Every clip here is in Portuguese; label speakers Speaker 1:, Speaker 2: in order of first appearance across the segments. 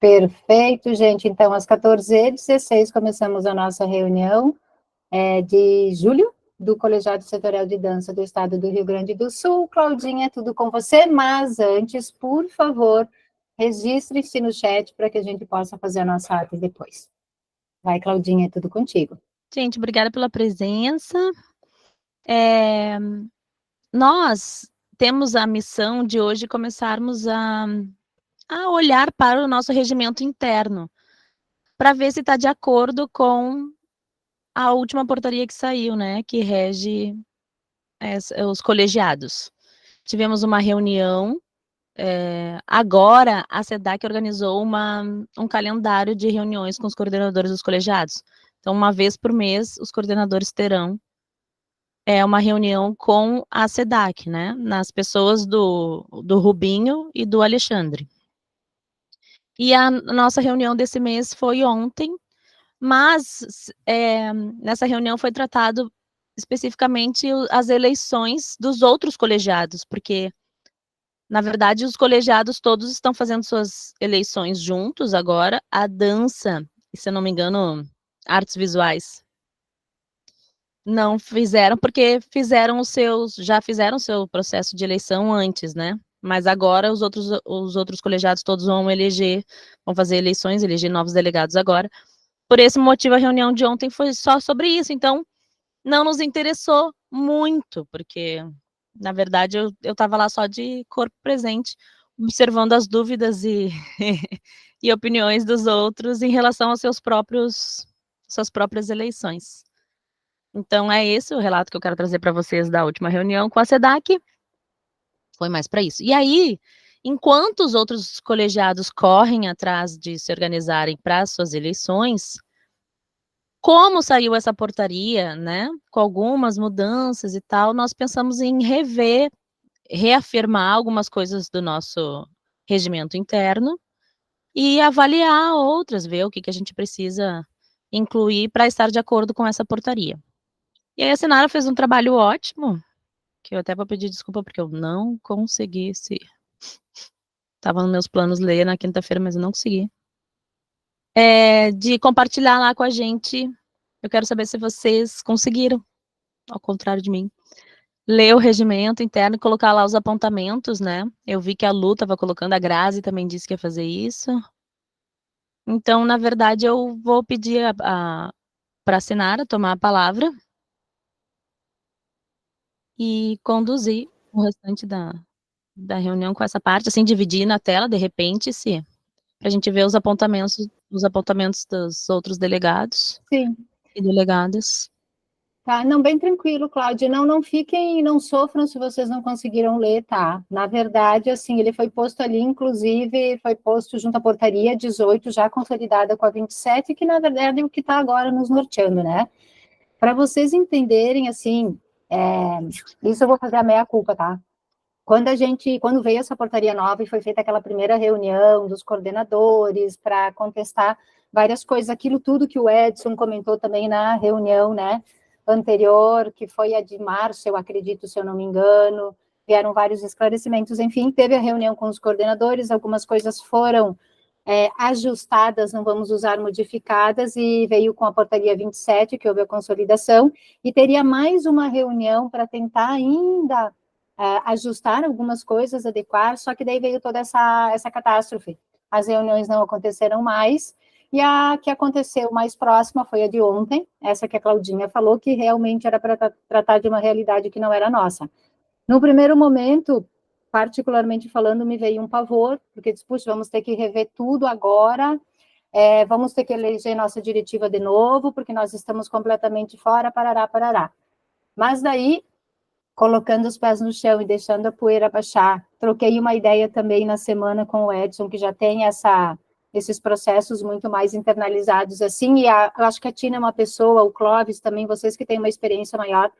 Speaker 1: Perfeito, gente. Então, às 14h16, começamos a nossa reunião de julho do Colegiado Setorial de Dança do Estado do Rio Grande do Sul. Claudinha, tudo com você, mas antes, por favor, registre-se no chat para que a gente possa fazer a nossa ata depois. Vai, Claudinha, é tudo contigo.
Speaker 2: Gente, obrigada pela presença. Nós temos a missão de hoje começarmos a olhar para o nosso regimento interno, para ver se está de acordo com a última portaria que saiu, né, que rege os colegiados. Tivemos uma reunião, agora a SEDAC organizou um calendário de reuniões com os coordenadores dos colegiados. Então, uma vez por mês, os coordenadores terão uma reunião com a SEDAC, né, nas pessoas do Rubinho e do Alexandre. E a nossa reunião desse mês foi ontem, mas nessa reunião foi tratado especificamente as eleições dos outros colegiados, porque, na verdade, os colegiados todos estão fazendo suas eleições juntos agora, a dança, e se eu não me engano, artes visuais, não fizeram, porque já fizeram o seu processo de eleição antes, né? Mas agora os outros colegiados todos vão fazer eleições, eleger novos delegados agora. Por esse motivo, a reunião de ontem foi só sobre isso, então não nos interessou muito, porque, na verdade, eu estava lá só de corpo presente, observando as dúvidas e opiniões dos outros em relação aos suas próprias eleições. Então, é esse o relato que eu quero trazer para vocês da última reunião com a SEDAC. Foi mais para isso. E aí, enquanto os outros colegiados correm atrás de se organizarem para as suas eleições, como saiu essa portaria, né, com algumas mudanças e tal, nós pensamos em reafirmar algumas coisas do nosso regimento interno e avaliar outras, ver o que a gente precisa incluir para estar de acordo com essa portaria. E aí a Sinara fez um trabalho ótimo, que eu até vou pedir desculpa porque eu não consegui, estava nos meus planos ler na quinta-feira, mas eu não consegui, de compartilhar lá com a gente. Eu quero saber se vocês conseguiram, ao contrário de mim, ler o regimento interno e colocar lá os apontamentos, né? Eu vi que a Lu estava colocando, a Grazi também disse que ia fazer isso. Então, na verdade, eu vou pedir para a Sinara tomar a palavra e conduzir o restante da reunião com essa parte, assim, dividir na tela, de repente, para a gente ver os apontamentos dos outros delegados.
Speaker 1: Sim.
Speaker 2: E delegadas.
Speaker 1: Tá, não, bem tranquilo, Cláudia, não fiquem, não sofram se vocês não conseguiram ler, tá? Na verdade, assim, ele foi posto ali, inclusive, foi posto junto à portaria 18, já consolidada com a 27, que na verdade é o que está agora nos norteando, né? Para vocês entenderem, assim, isso eu vou fazer a meia-culpa, tá? Quando veio essa portaria nova e foi feita aquela primeira reunião dos coordenadores para contestar várias coisas, aquilo tudo que o Edson comentou também na reunião, né, anterior, que foi a de março, eu acredito, se eu não me engano, vieram vários esclarecimentos, enfim, teve a reunião com os coordenadores, algumas coisas foram ajustadas, não vamos usar modificadas, e veio com a portaria 27, que houve a consolidação, e teria mais uma reunião para tentar ainda ajustar algumas coisas, adequar, só que daí veio toda essa catástrofe. As reuniões não aconteceram mais, e a que aconteceu mais próxima foi a de ontem, essa que a Claudinha falou, que realmente era para tratar de uma realidade que não era nossa. No primeiro momento, particularmente falando, me veio um pavor, porque disse, puxa, vamos ter que rever tudo agora, vamos ter que eleger nossa diretiva de novo, porque nós estamos completamente fora, parará. Mas daí, colocando os pés no chão e deixando a poeira baixar, troquei uma ideia também na semana com o Edson, que já tem esses processos muito mais internalizados assim, e eu acho que a Tina é uma pessoa, o Clóvis também, vocês que têm uma experiência maior,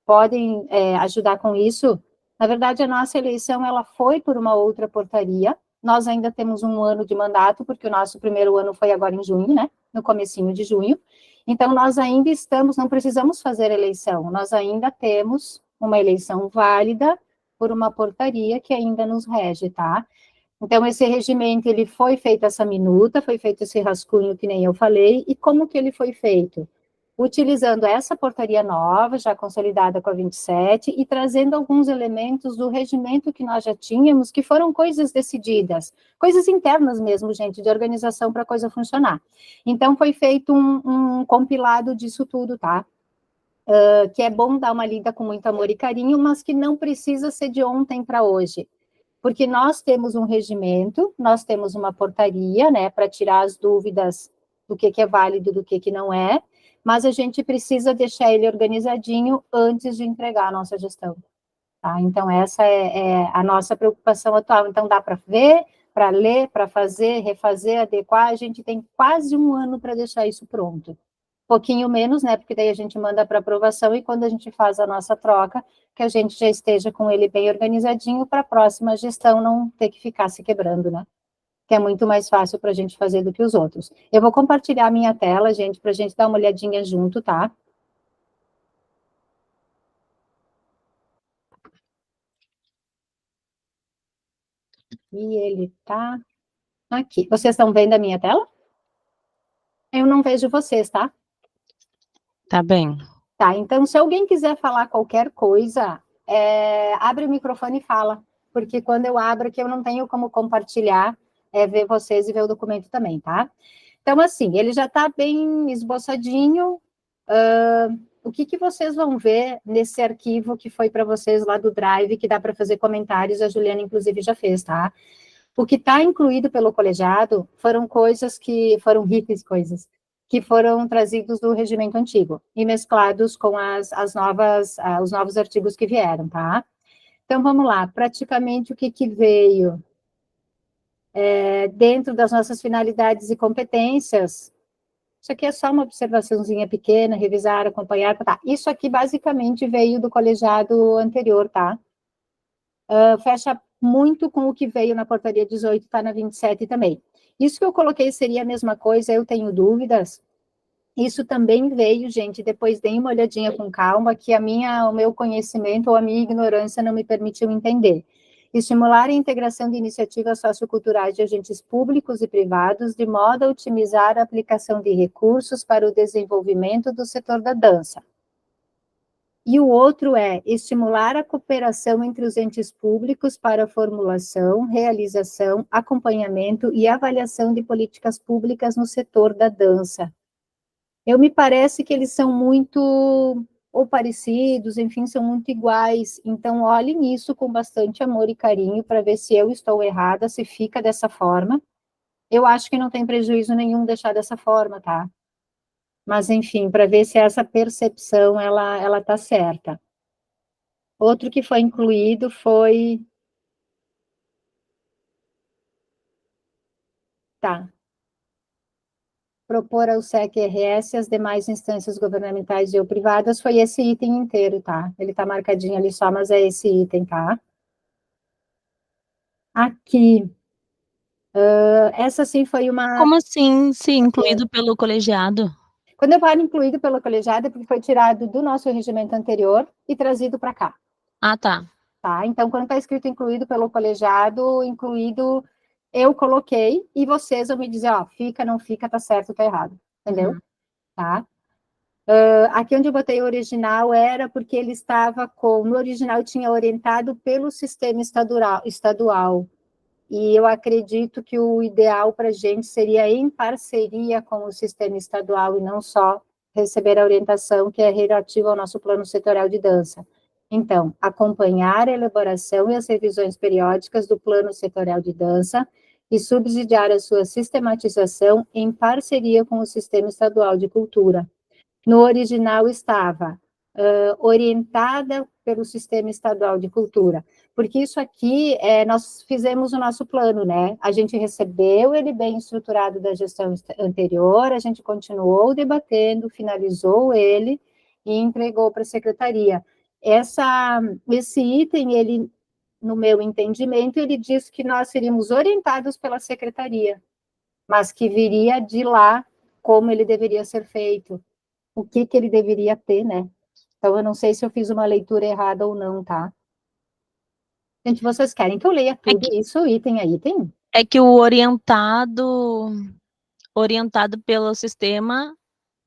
Speaker 1: podem ajudar com isso. Na verdade, a nossa eleição, ela foi por uma outra portaria, nós ainda temos um ano de mandato, porque o nosso primeiro ano foi agora em junho, né, no comecinho de junho, então nós ainda não precisamos fazer eleição, nós ainda temos uma eleição válida por uma portaria que ainda nos rege, tá? Então, esse regimento, ele foi feita essa minuta, foi feito esse rascunho, que nem eu falei, e como que ele foi feito? Utilizando essa portaria nova, já consolidada com a 27, e trazendo alguns elementos do regimento que nós já tínhamos, que foram coisas decididas, coisas internas mesmo, gente, de organização para a coisa funcionar. Então, foi feito um compilado disso tudo, tá? Que é bom dar uma lida com muito amor e carinho, mas que não precisa ser de ontem para hoje. Porque nós temos um regimento, nós temos uma portaria, né, para tirar as dúvidas do que é válido, do que não é, mas a gente precisa deixar ele organizadinho antes de entregar a nossa gestão. Tá? Então, essa é a nossa preocupação atual. Então, dá para ver, para ler, para fazer, refazer, adequar, a gente tem quase um ano para deixar isso pronto. Pouquinho menos, né, porque daí a gente manda para aprovação e quando a gente faz a nossa troca, que a gente já esteja com ele bem organizadinho para a próxima gestão não ter que ficar se quebrando, né? Que é muito mais fácil para a gente fazer do que os outros. Eu vou compartilhar a minha tela, gente, para a gente dar uma olhadinha junto, tá? E ele tá aqui. Vocês estão vendo a minha tela? Eu não vejo vocês, tá?
Speaker 2: Tá bem.
Speaker 1: Tá, então se alguém quiser falar qualquer coisa, abre o microfone e fala, porque quando eu abro aqui eu não tenho como compartilhar, ver vocês e ver o documento também, tá? Então, assim, ele já está bem esboçadinho. O que vocês vão ver nesse arquivo que foi para vocês lá do Drive, que dá para fazer comentários, a Juliana, inclusive, já fez, tá? O que está incluído pelo colegiado foram coisas que foram ricas coisas que foram trazidos do regimento antigo e mesclados com as novas, os novos artigos que vieram, tá? Então, vamos lá, praticamente o que veio dentro das nossas finalidades e competências. Isso aqui é só uma observaçãozinha pequena, revisar, acompanhar, tá? Isso aqui basicamente veio do colegiado anterior, tá? Fecha muito com o que veio na portaria 18, tá na 27 também. Isso que eu coloquei seria a mesma coisa, eu tenho dúvidas. Isso também veio, gente, depois deem uma olhadinha com calma, que o meu conhecimento ou a minha ignorância não me permitiu entender. Estimular a integração de iniciativas socioculturais de agentes públicos e privados, de modo a otimizar a aplicação de recursos para o desenvolvimento do setor da dança. E o outro é estimular a cooperação entre os entes públicos para a formulação, realização, acompanhamento e avaliação de políticas públicas no setor da dança. Me parece que eles são muito ou parecidos, enfim, são muito iguais. Então, olhe nisso com bastante amor e carinho para ver se eu estou errada, se fica dessa forma. Eu acho que não tem prejuízo nenhum deixar dessa forma, tá? Mas, enfim, para ver se essa percepção, ela está certa. Outro que foi incluído foi... Tá. Propor ao SEC-RS e as demais instâncias governamentais e ou privadas, foi esse item inteiro, tá? Ele tá marcadinho ali só, mas é esse item, tá? Aqui, essa sim foi uma...
Speaker 2: Como assim, se incluído pelo colegiado?
Speaker 1: Quando eu falo incluído pelo colegiado, é porque foi tirado do nosso regimento anterior e trazido para cá.
Speaker 2: Ah, tá.
Speaker 1: Tá? Então, quando está escrito incluído pelo colegiado, incluído eu coloquei, e vocês vão me dizer, ó, fica, não fica, tá certo, tá errado. Entendeu?
Speaker 2: Uhum.
Speaker 1: Tá? Aqui onde eu botei o original era porque ele estava com... No original tinha orientado pelo sistema estadual. E eu acredito que o ideal para a gente seria em parceria com o sistema estadual e não só receber a orientação que é relativa ao nosso plano setorial de dança. Então, acompanhar a elaboração e as revisões periódicas do plano setorial de dança e subsidiar a sua sistematização em parceria com o sistema estadual de cultura. No original estava orientada pelo Sistema Estadual de Cultura, porque isso aqui, nós fizemos o nosso plano, né? A gente recebeu ele bem estruturado da gestão anterior, a gente continuou debatendo, finalizou ele e entregou para a secretaria. Esse item, ele, no meu entendimento, ele diz que nós seríamos orientados pela secretaria, mas que viria de lá como ele deveria ser feito, o que ele deveria ter, né? Então, eu não sei se eu fiz uma leitura errada ou não, tá? Gente, vocês querem que eu leia tudo
Speaker 2: Aqui,
Speaker 1: isso, item a item?
Speaker 2: É que o orientado pelo sistema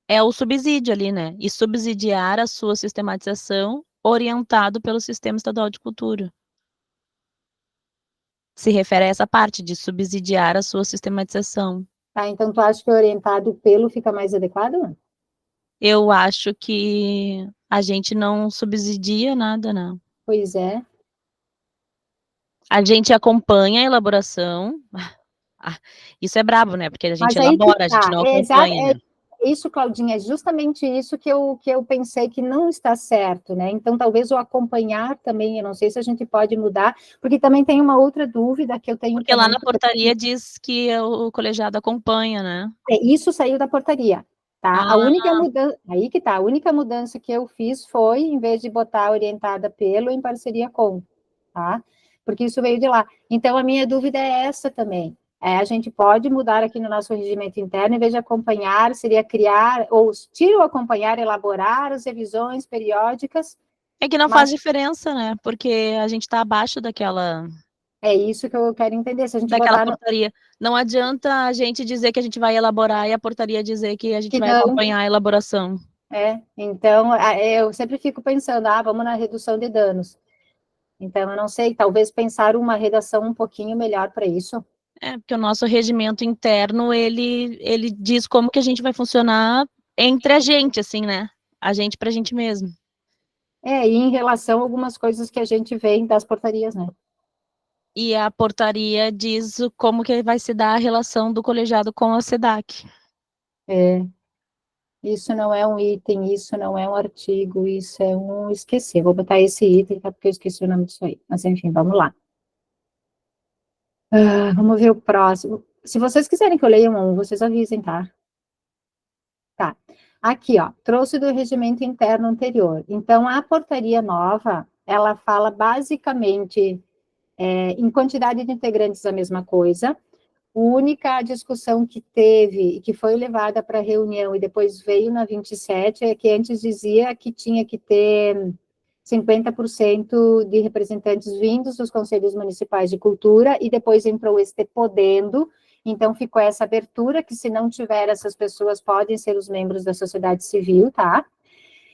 Speaker 2: é o subsídio ali, né? E subsidiar a sua sistematização orientado pelo Sistema Estadual de Cultura. Se refere a essa parte de subsidiar a sua sistematização.
Speaker 1: Tá, então tu acha que orientado pelo fica mais adequado?
Speaker 2: Eu acho que a gente não subsidia nada, não.
Speaker 1: Pois é.
Speaker 2: A gente acompanha a elaboração. Ah, isso é brabo, né? Porque a gente
Speaker 1: Mas aí que
Speaker 2: elabora, a gente
Speaker 1: tá.
Speaker 2: não
Speaker 1: É,
Speaker 2: acompanha, né?
Speaker 1: isso, Claudinha, é justamente isso que eu pensei que não está certo, né? Então, talvez o acompanhar também, eu não sei se a gente pode mudar, porque também tem uma outra dúvida que eu tenho
Speaker 2: Porque lá
Speaker 1: também.
Speaker 2: na portaria diz que o colegiado acompanha, né?
Speaker 1: Isso saiu da portaria, tá? A
Speaker 2: Ah,
Speaker 1: única mudança, aí que tá, a única mudança que eu fiz foi, em vez de botar orientada pelo, em parceria com, tá? Porque isso veio de lá. Então, a minha dúvida é essa também. A gente pode mudar aqui no nosso regimento interno, em vez de acompanhar, seria criar, ou tira o acompanhar, elaborar as revisões periódicas,
Speaker 2: é que não faz
Speaker 1: mas
Speaker 2: diferença, né? Porque a gente está abaixo
Speaker 1: é isso que eu quero entender. Se a gente
Speaker 2: daquela
Speaker 1: botar
Speaker 2: portaria. Não adianta a gente dizer que a gente vai elaborar e a portaria dizer que a gente
Speaker 1: que
Speaker 2: vai
Speaker 1: não,
Speaker 2: acompanhar a elaboração.
Speaker 1: então, eu sempre fico pensando, vamos na redução de danos. Então, eu não sei, talvez pensar uma redação um pouquinho melhor para isso.
Speaker 2: É, porque o nosso regimento interno, ele diz como que a gente vai funcionar entre a gente, assim, né? A gente pra gente mesmo.
Speaker 1: E em relação a algumas coisas que a gente vê das portarias, né?
Speaker 2: E a portaria diz como que vai se dar a relação do colegiado com a SEDAC.
Speaker 1: É, isso não é um item, isso não é um artigo, isso é um esquecer. Vou botar esse item, tá? Porque eu esqueci o nome disso aí. Mas, enfim, vamos lá. Vamos ver o próximo. Se vocês quiserem que eu leia um, vocês avisem, tá? Tá. Aqui, ó, trouxe do regimento interno anterior. Então, a portaria nova, ela fala basicamente em quantidade de integrantes a mesma coisa. A única discussão que teve, que foi levada para a reunião e depois veio na 27, é que antes dizia que tinha que ter 50% de representantes vindos dos conselhos municipais de cultura, e depois entrou este podendo, então ficou essa abertura, que se não tiver essas pessoas, podem ser os membros da sociedade civil, tá?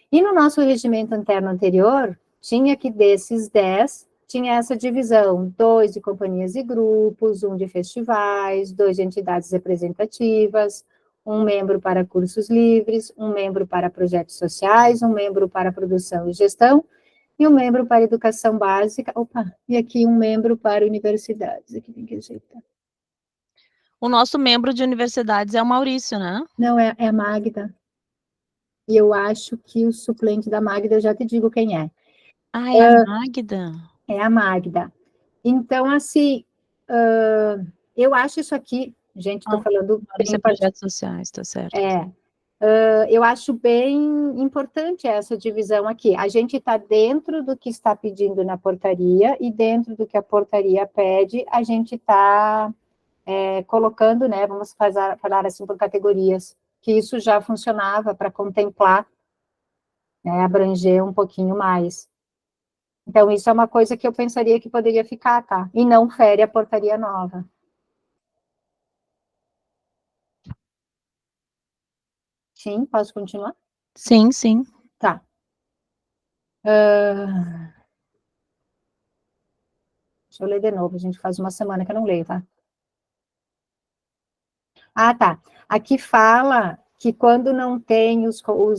Speaker 1: E no nosso regimento interno anterior, tinha que desses 10, tinha essa divisão, 2 de companhias e grupos, um de festivais, 2 de entidades representativas, um membro para cursos livres, um membro para projetos sociais, um membro para produção e gestão, e um membro para educação básica, e aqui um membro para universidades, aqui tem que ajeitar.
Speaker 2: O nosso membro de universidades é o Maurício, né?
Speaker 1: Não, é a Magda, e eu acho que o suplente da Magda, eu já te digo quem é.
Speaker 2: Ah, é a Magda.
Speaker 1: É a Magda. Então, assim, eu acho isso aqui, gente, estou
Speaker 2: Ah,
Speaker 1: falando
Speaker 2: Maurício
Speaker 1: em
Speaker 2: é projetos sociais, tá certo.
Speaker 1: eu acho bem importante essa divisão aqui. A gente está dentro do que está pedindo na portaria e dentro do que a portaria pede, a gente está colocando, né, vamos falar assim por categorias, que isso já funcionava para contemplar, né, abranger um pouquinho mais. Então, isso é uma coisa que eu pensaria que poderia ficar, tá? E não fere a portaria nova. Sim, posso continuar?
Speaker 2: Sim, sim.
Speaker 1: Tá. Deixa eu ler de novo, a gente faz uma semana que eu não leio, tá? Tá. Aqui fala que quando não tem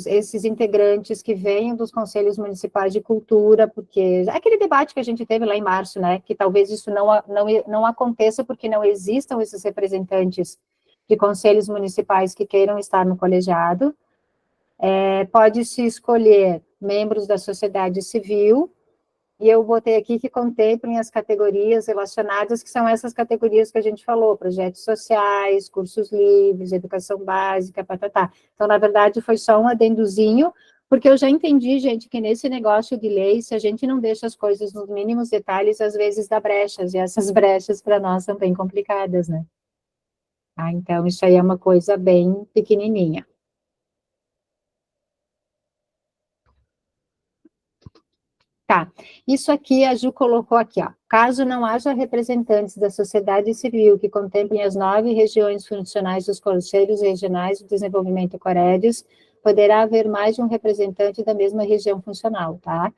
Speaker 1: esses integrantes que vêm dos conselhos municipais de cultura, porque aquele debate que a gente teve lá em março, né, que talvez isso não aconteça porque não existam esses representantes de conselhos municipais que queiram estar no colegiado, pode-se escolher membros da sociedade civil, e eu botei aqui que contemplem as categorias relacionadas, que são essas categorias que a gente falou, projetos sociais, cursos livres, educação básica, patatá. Então, na verdade, foi só um adendozinho, porque eu já entendi, gente, que nesse negócio de lei, se a gente não deixa as coisas nos mínimos detalhes, às vezes dá brechas, e essas brechas para nós são bem complicadas, né? Então, isso aí é uma coisa bem pequenininha. Tá, isso aqui a Ju colocou aqui, ó. Caso não haja representantes da sociedade civil que contemplem as 9 regiões funcionais dos conselhos regionais de desenvolvimento Coredes, poderá haver mais de um representante da mesma região funcional, tá?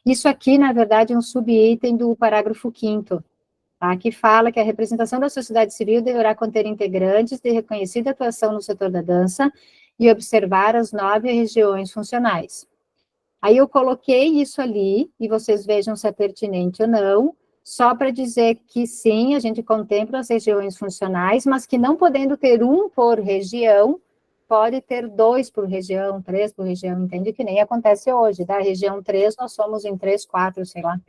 Speaker 1: Isso aqui, na verdade, é um subitem do parágrafo 5º, tá? Que fala que a representação da sociedade civil deverá conter integrantes de reconhecida atuação no setor da dança e observar as 9 regiões funcionais. Aí eu coloquei isso ali, e vocês vejam se é pertinente ou não, só para dizer que sim, a gente contempla as regiões funcionais, mas que não podendo ter um por região, pode ter 2 por região, 3 por região, entende? Que nem acontece hoje, tá? Região 3, nós somos em 3, 4, sei lá.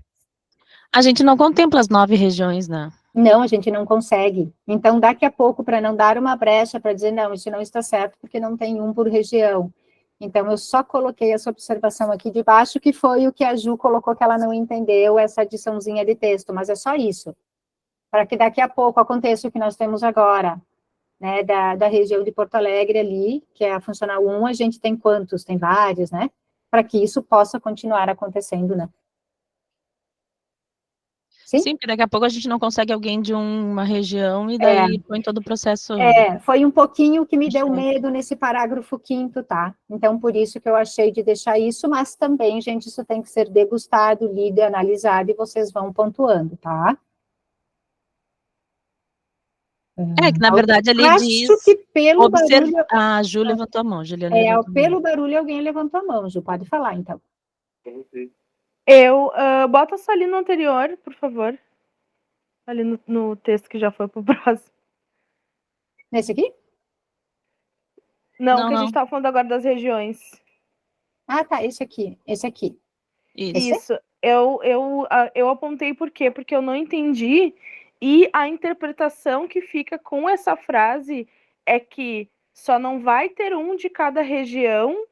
Speaker 2: A gente não contempla as 9 regiões, né?
Speaker 1: Não, a gente não consegue. Então, daqui a pouco, para não dar uma brecha, para dizer, não, isso não está certo, porque não tem um por região. Então, eu só coloquei essa observação aqui de baixo, que foi o que a Ju colocou, que ela não entendeu, essa adiçãozinha de texto, mas é só isso. Para que daqui a pouco aconteça o que nós temos agora, né, da região de Porto Alegre ali, que é a funcional 1, a gente tem quantos? Tem vários, né? Para que isso possa continuar acontecendo, né?
Speaker 2: Sim, porque daqui a pouco a gente não consegue alguém de uma região e
Speaker 1: É.
Speaker 2: daí põe todo o processo.
Speaker 1: Foi um pouquinho que me deu medo nesse parágrafo 5º, tá? Então, por isso que eu achei de deixar isso, mas também, gente, isso tem que ser degustado, lido, analisado, e vocês vão pontuando, tá?
Speaker 2: Que na verdade ali
Speaker 1: Acho
Speaker 2: diz...
Speaker 1: que pelo barulho...
Speaker 2: A Ju levantou a mão, Juliana levantou a mão.
Speaker 1: Pelo barulho alguém levantou a mão, Ju, pode falar, então.
Speaker 3: Bota só ali no anterior, por favor. Ali no texto que já foi pro próximo.
Speaker 1: Nesse aqui?
Speaker 3: Não, que a gente tava falando agora das regiões.
Speaker 1: Ah, tá, esse aqui.
Speaker 3: Isso. Eu apontei por quê? Porque eu não entendi, e a interpretação que fica com essa frase é que só não vai ter um de cada região.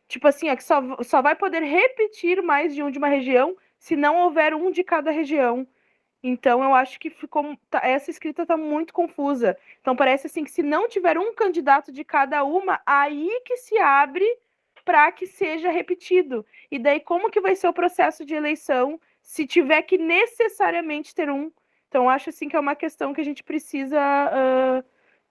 Speaker 3: Tipo assim, é que só vai poder repetir mais de um de uma região se não houver um de cada região. Então, eu acho que essa escrita está muito confusa. Então, parece assim que se não tiver um candidato de cada uma, aí que se abre para que seja repetido. E daí, como que vai ser o processo de eleição se tiver que necessariamente ter um? Então, eu acho assim que é uma questão que a gente precisa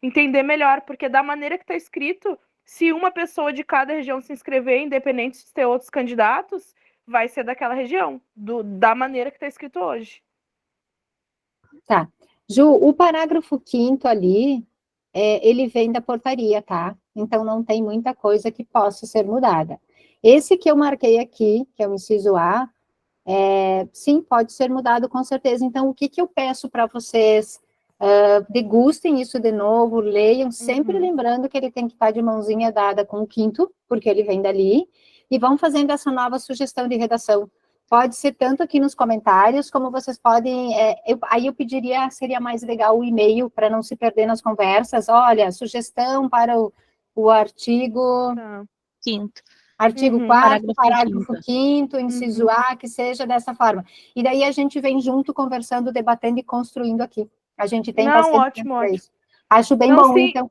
Speaker 3: entender melhor, porque da maneira que está escrito, se uma pessoa de cada região se inscrever, independente de ter outros candidatos, vai ser daquela região, da maneira que está escrito hoje.
Speaker 1: Tá. Ju, o parágrafo 5º ali, ele vem da portaria, tá? Então, não tem muita coisa que possa ser mudada. Esse que eu marquei aqui, que é o inciso A, sim, pode ser mudado com certeza. Então, o que eu peço para vocês? Degustem isso de novo, leiam, sempre lembrando que ele tem que estar de mãozinha dada com o 5º, porque ele vem dali, e vão fazendo essa nova sugestão de redação. Pode ser tanto aqui nos comentários, como vocês podem... aí eu pediria, seria mais legal o e-mail, para não se perder nas conversas. Olha, sugestão para o artigo...
Speaker 2: Tá. 5º.
Speaker 1: Artigo 4º, parágrafo 5º, inciso A, que seja dessa forma. E daí a gente vem junto, conversando, debatendo e construindo aqui. A gente tem bastante tempo para isso. Acho bem bom,
Speaker 3: sim.
Speaker 1: então.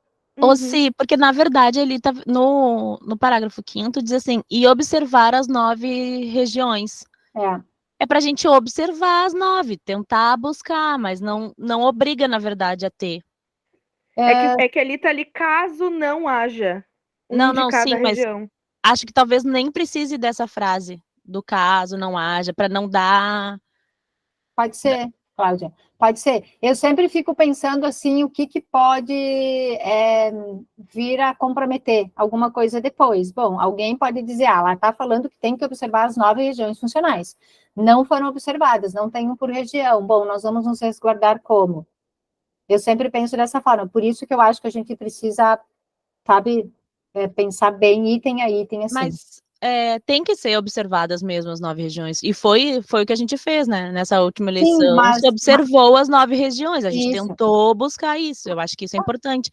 Speaker 2: Sim, porque na verdade ele tá no parágrafo 5º diz assim, e observar as 9 regiões. É para a gente observar as 9, tentar buscar, mas não obriga, na verdade, a ter.
Speaker 3: É que ali tá ali, caso não haja de cada região.
Speaker 2: Mas acho que talvez nem precise dessa frase, do caso não haja, para não dar...
Speaker 1: Pode ser, Cláudia, pode ser. Eu sempre fico pensando assim, o que pode vir a comprometer alguma coisa depois. Bom, alguém pode dizer, ela está falando que tem que observar as 9 regiões funcionais. Não foram observadas, não tem um por região. Bom, nós vamos nos resguardar como? Eu sempre penso dessa forma, por isso que eu acho que a gente precisa, sabe, pensar bem item a item, assim.
Speaker 2: Mas tem que ser observadas mesmo as 9 regiões, e foi o que a gente fez, né, nessa última eleição, se observou as 9 regiões, a gente tentou buscar isso, eu acho que isso é importante,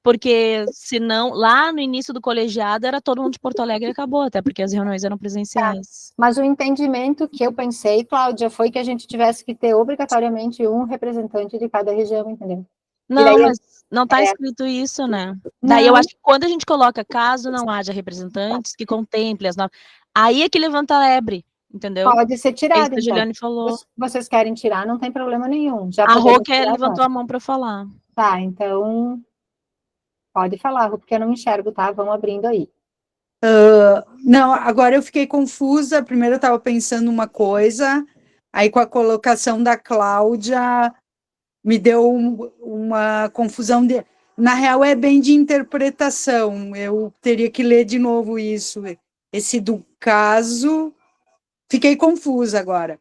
Speaker 2: porque senão, lá no início do colegiado, era todo mundo de Porto Alegre e acabou, até porque as reuniões eram presenciais.
Speaker 1: Mas o entendimento que eu pensei, Cláudia, foi que a gente tivesse que ter obrigatoriamente um representante de cada região, entendeu?
Speaker 2: Não, mas não está escrito isso, né? Daí eu acho que quando a gente coloca, caso não haja representantes que contemple as 9, Aí é que levanta a lebre, entendeu?
Speaker 1: Pode ser
Speaker 2: É isso
Speaker 1: tirado,
Speaker 2: que a
Speaker 1: então.
Speaker 2: Juliane falou.
Speaker 1: Vocês querem tirar, não tem problema nenhum. Já
Speaker 2: A Rô
Speaker 1: podemos
Speaker 2: que
Speaker 1: tirar
Speaker 2: levantou
Speaker 1: agora.
Speaker 2: a mão para falar.
Speaker 1: Tá, então pode falar, Rô, porque eu não enxergo, tá? Vamos abrindo aí.
Speaker 4: Não, agora eu fiquei confusa. Primeiro eu estava pensando uma coisa, aí com a colocação da Cláudia me deu uma confusão. Na real, é bem de interpretação. Eu teria que ler de novo isso. Esse do caso. Fiquei confusa agora.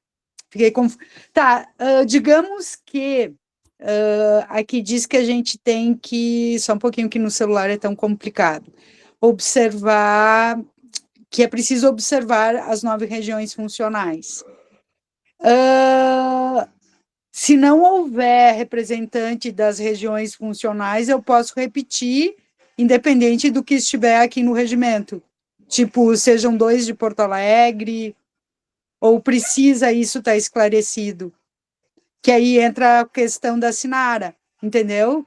Speaker 4: Tá, digamos que aqui diz que a gente tem que. Só um pouquinho que no celular é tão complicado. Observar. Que é preciso observar as 9 regiões funcionais. Se não houver representante das regiões funcionais, eu posso repetir, independente do que estiver aqui no regimento. Tipo, sejam 2 de Porto Alegre, ou precisa isso estar esclarecido? Que aí entra a questão da Sinara, entendeu?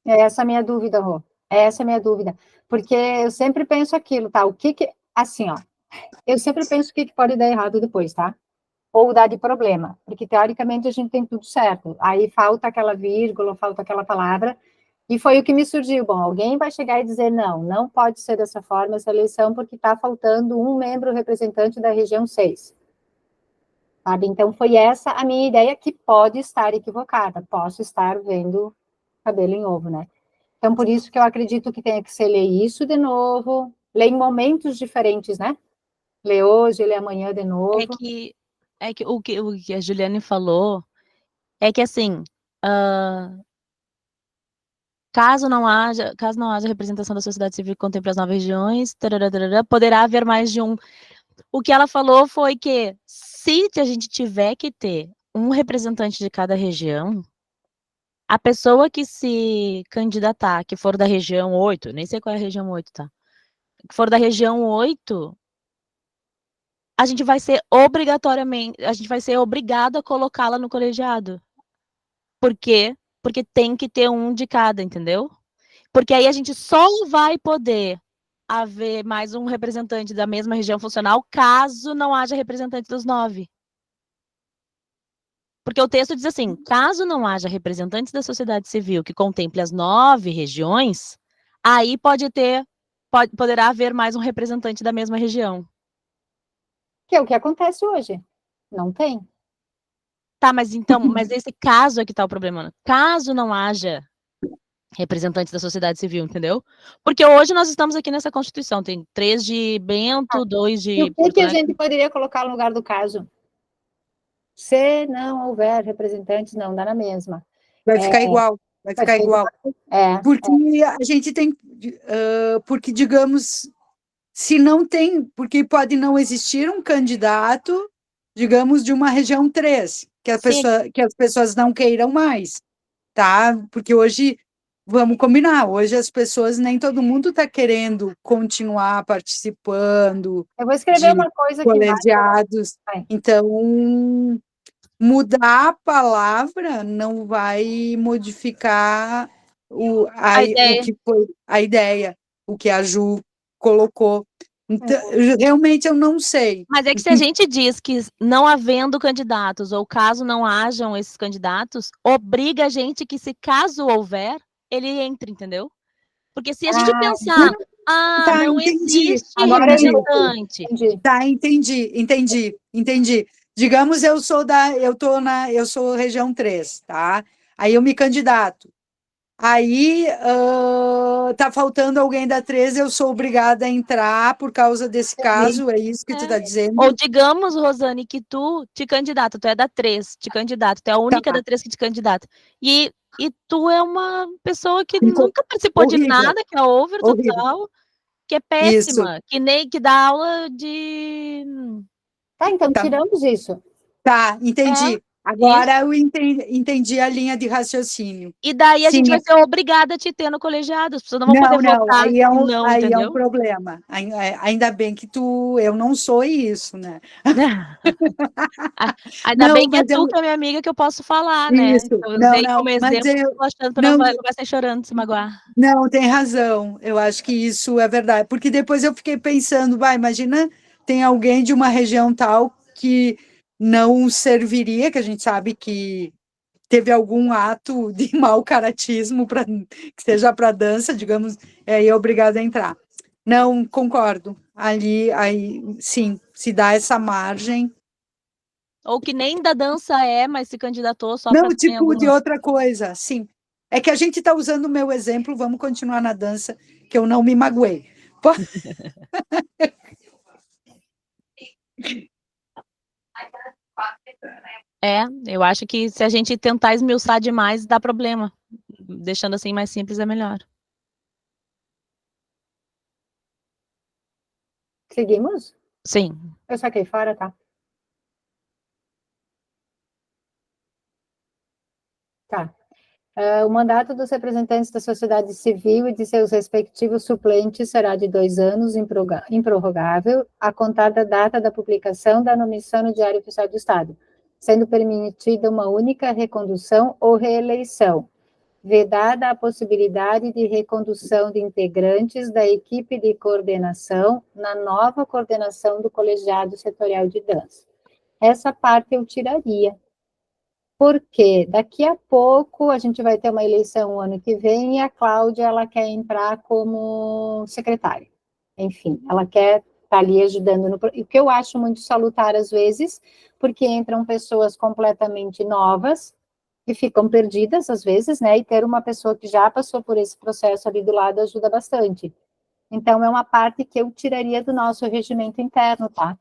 Speaker 1: Essa é a minha dúvida, Rô. Essa é a minha dúvida. Porque eu sempre penso aquilo, tá? Assim, ó. Eu sempre penso o que pode dar errado depois, tá? Ou dar de problema. Porque, teoricamente, a gente tem tudo certo. Aí falta aquela vírgula, falta aquela palavra. E foi o que me surgiu. Bom, alguém vai chegar e dizer, não pode ser dessa forma essa eleição, porque está faltando um membro representante da região 6. Sabe? Então, foi essa a minha ideia, que pode estar equivocada. Posso estar vendo cabelo em ovo, né? Então, por isso que eu acredito que tenha que ser ler isso de novo, ler em momentos diferentes, né? Ler hoje, ler amanhã de novo.
Speaker 2: O que a Juliane falou é que, assim, caso não haja representação da sociedade civil que contemple as 9 regiões, poderá haver mais de um. O que ela falou foi que, se a gente tiver que ter um representante de cada região, a pessoa que se candidatar, que for da região 8, nem sei qual é a região 8, tá? Que for da região 8, a gente vai ser obrigado a colocá-la no colegiado. Por quê? Porque tem que ter um de cada, entendeu? Porque aí a gente só vai poder haver mais um representante da mesma região funcional caso não haja representante dos 9. Porque o texto diz assim, caso não haja representantes da sociedade civil que contemple as 9 regiões, aí poderá haver mais um representante da mesma região.
Speaker 1: Que é o que acontece hoje. Não tem.
Speaker 2: Tá, mas nesse caso é que tá o problema. Caso não haja representantes da sociedade civil, entendeu? Porque hoje nós estamos aqui nessa Constituição, tem 3 de Bento, 2 de...
Speaker 1: E o que a gente poderia colocar no lugar do caso? Se não houver representantes, não, dá na mesma.
Speaker 4: Vai ficar igual. Vai ficar igual. Porque a gente tem... porque, digamos, se não tem... Porque pode não existir um candidato, digamos, de uma região 3, que as pessoas não queiram mais, tá? Porque hoje, vamos combinar, hoje as pessoas, nem todo mundo está querendo continuar participando.
Speaker 1: Eu vou escrever uma coisa
Speaker 4: colegiados. Então, mudar a palavra não vai modificar a ideia, o que a Ju colocou. Então, realmente eu não sei.
Speaker 2: Mas é que se a gente diz que não havendo candidatos, ou caso não hajam esses candidatos, obriga a gente que, se caso houver, ele entre, entendeu? Porque se a gente pensar, não existe representante.
Speaker 4: Tá, entendi. Digamos, eu sou região 3, tá? Aí eu me candidato. Aí tá faltando alguém da 13, eu sou obrigada a entrar por causa desse caso, é isso que tu tá dizendo?
Speaker 2: Ou digamos, Rosane, que tu te candidata, tu é da 3, tu é a única da 3 que te candidata. E tu é uma pessoa que nunca participou de nada, que é over total, que é péssima, que dá aula de...
Speaker 1: Tá, então tiramos isso.
Speaker 4: Tá, entendi. Agora eu entendi a linha de raciocínio.
Speaker 2: E daí a gente vai ser obrigada a te ter no colegiado, as pessoas não vão poder votar.
Speaker 4: Aí é um problema. Ainda bem que eu não sou isso, né?
Speaker 2: Ainda bem que é tu que é minha amiga, que eu posso falar, né?
Speaker 4: Isso.
Speaker 2: Então, eu usei como exemplo, tô achando que não vai sair chorando, se magoar.
Speaker 4: Não, tem razão. Eu acho que isso é verdade. Porque depois eu fiquei pensando, imagina tem alguém de uma região tal que não serviria, que a gente sabe que teve algum ato de mau caratismo, que seja para dança, digamos, aí é obrigado a entrar. Não, concordo. Aí, sim, se dá essa margem.
Speaker 2: Ou que nem da dança mas se candidatou só
Speaker 4: Não,
Speaker 2: para
Speaker 4: tipo de outra coisa, sim. É que a gente está usando o meu exemplo, vamos continuar na dança, que eu não me magoei.
Speaker 2: Eu acho que se a gente tentar esmiuçar demais, dá problema. Deixando assim mais simples é melhor.
Speaker 1: Seguimos?
Speaker 2: Sim.
Speaker 1: Eu saquei fora, tá? Tá. O mandato dos representantes da sociedade civil e de seus respectivos suplentes será de 2 anos, improrrogável, a contar da data da publicação da nomissão no Diário Oficial do Estado, sendo permitida uma única recondução ou reeleição, vedada a possibilidade de recondução de integrantes da equipe de coordenação na nova coordenação do colegiado setorial de dança. Essa parte eu tiraria, porque daqui a pouco a gente vai ter uma eleição o ano que vem e a Cláudia, ela quer entrar como secretária. Enfim, ela quer estar ali ajudando, o que eu acho muito salutar às vezes, porque entram pessoas completamente novas, que ficam perdidas às vezes, né, e ter uma pessoa que já passou por esse processo ali do lado ajuda bastante. Então, é uma parte que eu tiraria do nosso regimento interno, tá?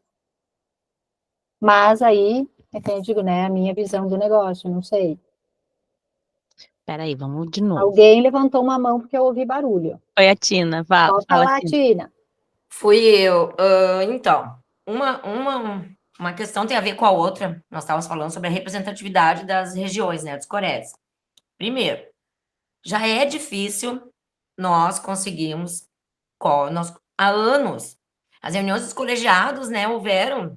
Speaker 1: Mas aí, é que eu digo, né, a minha visão do negócio, não sei.
Speaker 2: Peraí, vamos de novo.
Speaker 1: Alguém levantou uma mão porque eu ouvi barulho.
Speaker 2: Foi a Tina,
Speaker 1: Pode falar, Tina.
Speaker 5: Fui eu. Então, uma questão tem a ver com a outra. Nós estávamos falando sobre a representatividade das regiões, né, dos COREDs. Primeiro, já é difícil nós conseguirmos, há anos, as reuniões dos colegiados, né, houveram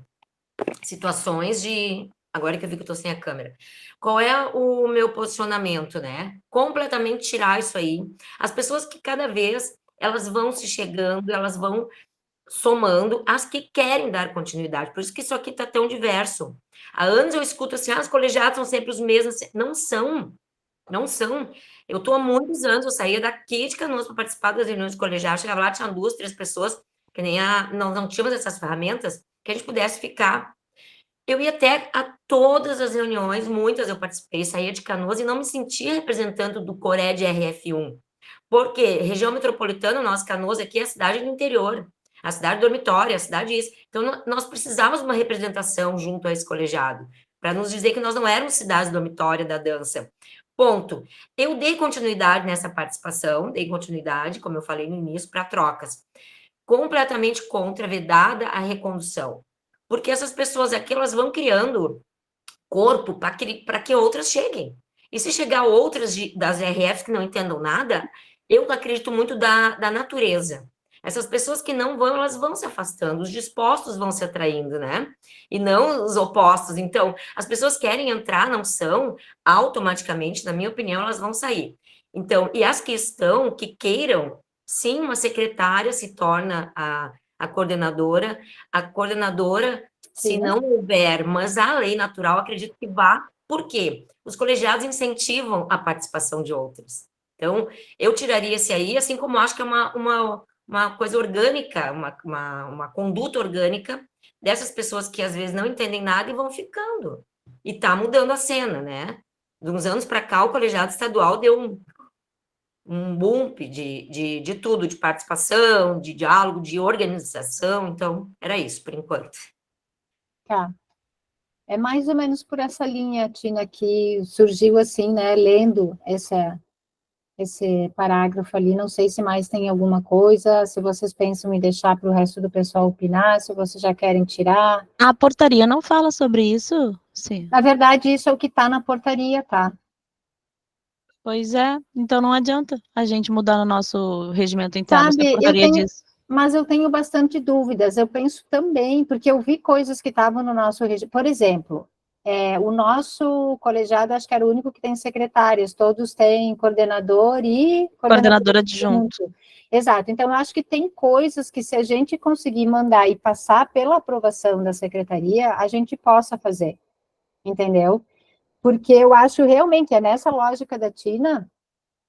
Speaker 5: situações de... Agora que eu vi que eu estou sem a câmera. Qual é o meu posicionamento, né? Completamente tirar isso aí. As pessoas que cada vez elas vão se chegando, elas vão somando as que querem dar continuidade. Por isso que isso aqui está tão diverso. Há anos eu escuto assim, os colegiados são sempre os mesmos. Não são. Não são. Eu estou há muitos anos, eu saía daqui de Canoas para participar das reuniões de colegiados, chegava lá, tinha 2, 3 pessoas, que nem não tínhamos essas ferramentas, que a gente pudesse ficar. Eu ia até a todas as reuniões, muitas eu participei, saía de Canoas e não me sentia representando do CORED RF1. Porque região metropolitana, nós, Canoas, aqui é a cidade do interior, a cidade dormitória, a cidade isso. Então, nós precisávamos de uma representação junto a esse colegiado, para nos dizer que nós não éramos cidade dormitória da dança. Ponto. Eu dei continuidade nessa participação, como eu falei no início, para trocas. Completamente contra, vedada a recondução. Porque essas pessoas aqui, elas vão criando corpo para que outras cheguem. E se chegar outras das RFs que não entendam nada, eu acredito muito da natureza. Essas pessoas que não vão, elas vão se afastando, os dispostos vão se atraindo, né? E não os opostos. Então, as pessoas querem entrar, não são, automaticamente, na minha opinião, elas vão sair. Então, e as que estão, que queiram, sim, uma secretária se torna a coordenadora, se não houver, mas a lei natural, acredito que vá. Por quê? Os colegiados incentivam a participação de outros. Então, eu tiraria esse aí, assim como acho que é uma coisa orgânica, uma conduta orgânica dessas pessoas que às vezes não entendem nada e vão ficando. E está mudando a cena, né? De uns anos para cá, o colegiado estadual deu um bump de tudo, de participação, de diálogo, de organização. Então, era isso, por enquanto.
Speaker 1: Tá. É mais ou menos por essa linha, Tina, que surgiu assim, né, lendo esse parágrafo ali. Não sei se mais tem alguma coisa, se vocês pensam em deixar para o resto do pessoal opinar, se vocês já querem tirar.
Speaker 2: A portaria não fala sobre isso? Sim.
Speaker 1: Na verdade, isso é o que está na portaria, tá?
Speaker 2: Pois é, então não adianta a gente mudar no nosso regimento interno, se a
Speaker 1: Sabe,
Speaker 2: portaria diz.
Speaker 1: mas eu tenho bastante dúvidas. Eu penso também, porque eu vi coisas que estavam no nosso regimento. Por exemplo, O nosso colegiado, acho que era o único que tem secretárias, todos têm coordenador e
Speaker 2: Coordenador adjunto.
Speaker 1: adjunto. Exato, então eu acho que tem coisas que se a gente conseguir mandar e passar pela aprovação da secretaria, a gente possa fazer, entendeu? Porque eu acho realmente, é nessa lógica da Tina,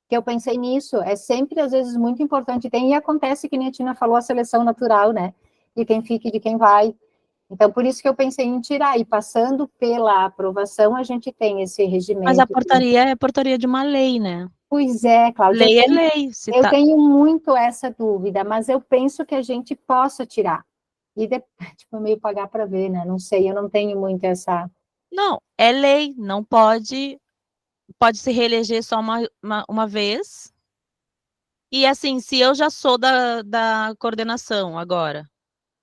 Speaker 1: que eu pensei nisso, é sempre, às vezes, muito importante, e acontece que nem a Tina falou, a seleção natural, né, de quem fica e de quem vai. Então, por isso que eu pensei em tirar, e passando pela aprovação, a gente tem esse regimento.
Speaker 2: Mas a portaria é portaria de uma lei, né?
Speaker 1: Pois é, Cláudia,
Speaker 2: Lei é lei. Se
Speaker 1: eu
Speaker 2: tá...
Speaker 1: tenho muito essa dúvida, mas eu penso que a gente possa tirar. E tipo, meio pagar para ver, né? Não sei, eu não tenho muito essa...
Speaker 2: Não, é lei, não pode se reeleger só uma vez. E assim, se eu já sou da coordenação agora,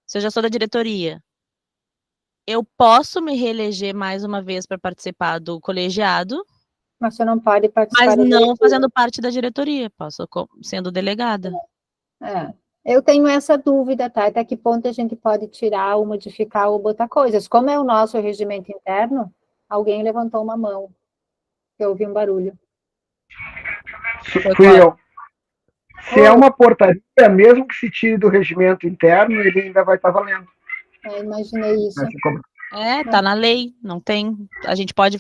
Speaker 2: se eu já sou da diretoria, eu posso me reeleger mais uma vez para participar do colegiado,
Speaker 1: Mas você não pode
Speaker 2: mas
Speaker 1: participar
Speaker 2: não fazendo parte da diretoria, posso sendo delegada.
Speaker 1: Eu tenho essa dúvida, tá? Até que ponto a gente pode tirar ou modificar ou botar coisas. Como é o nosso regimento interno, alguém levantou uma mão. Eu ouvi um barulho.
Speaker 6: Fui eu. Se é uma portaria, mesmo que se tire do regimento interno, ele ainda vai estar valendo.
Speaker 1: Imaginei isso.
Speaker 2: Tá na lei, não tem. A gente pode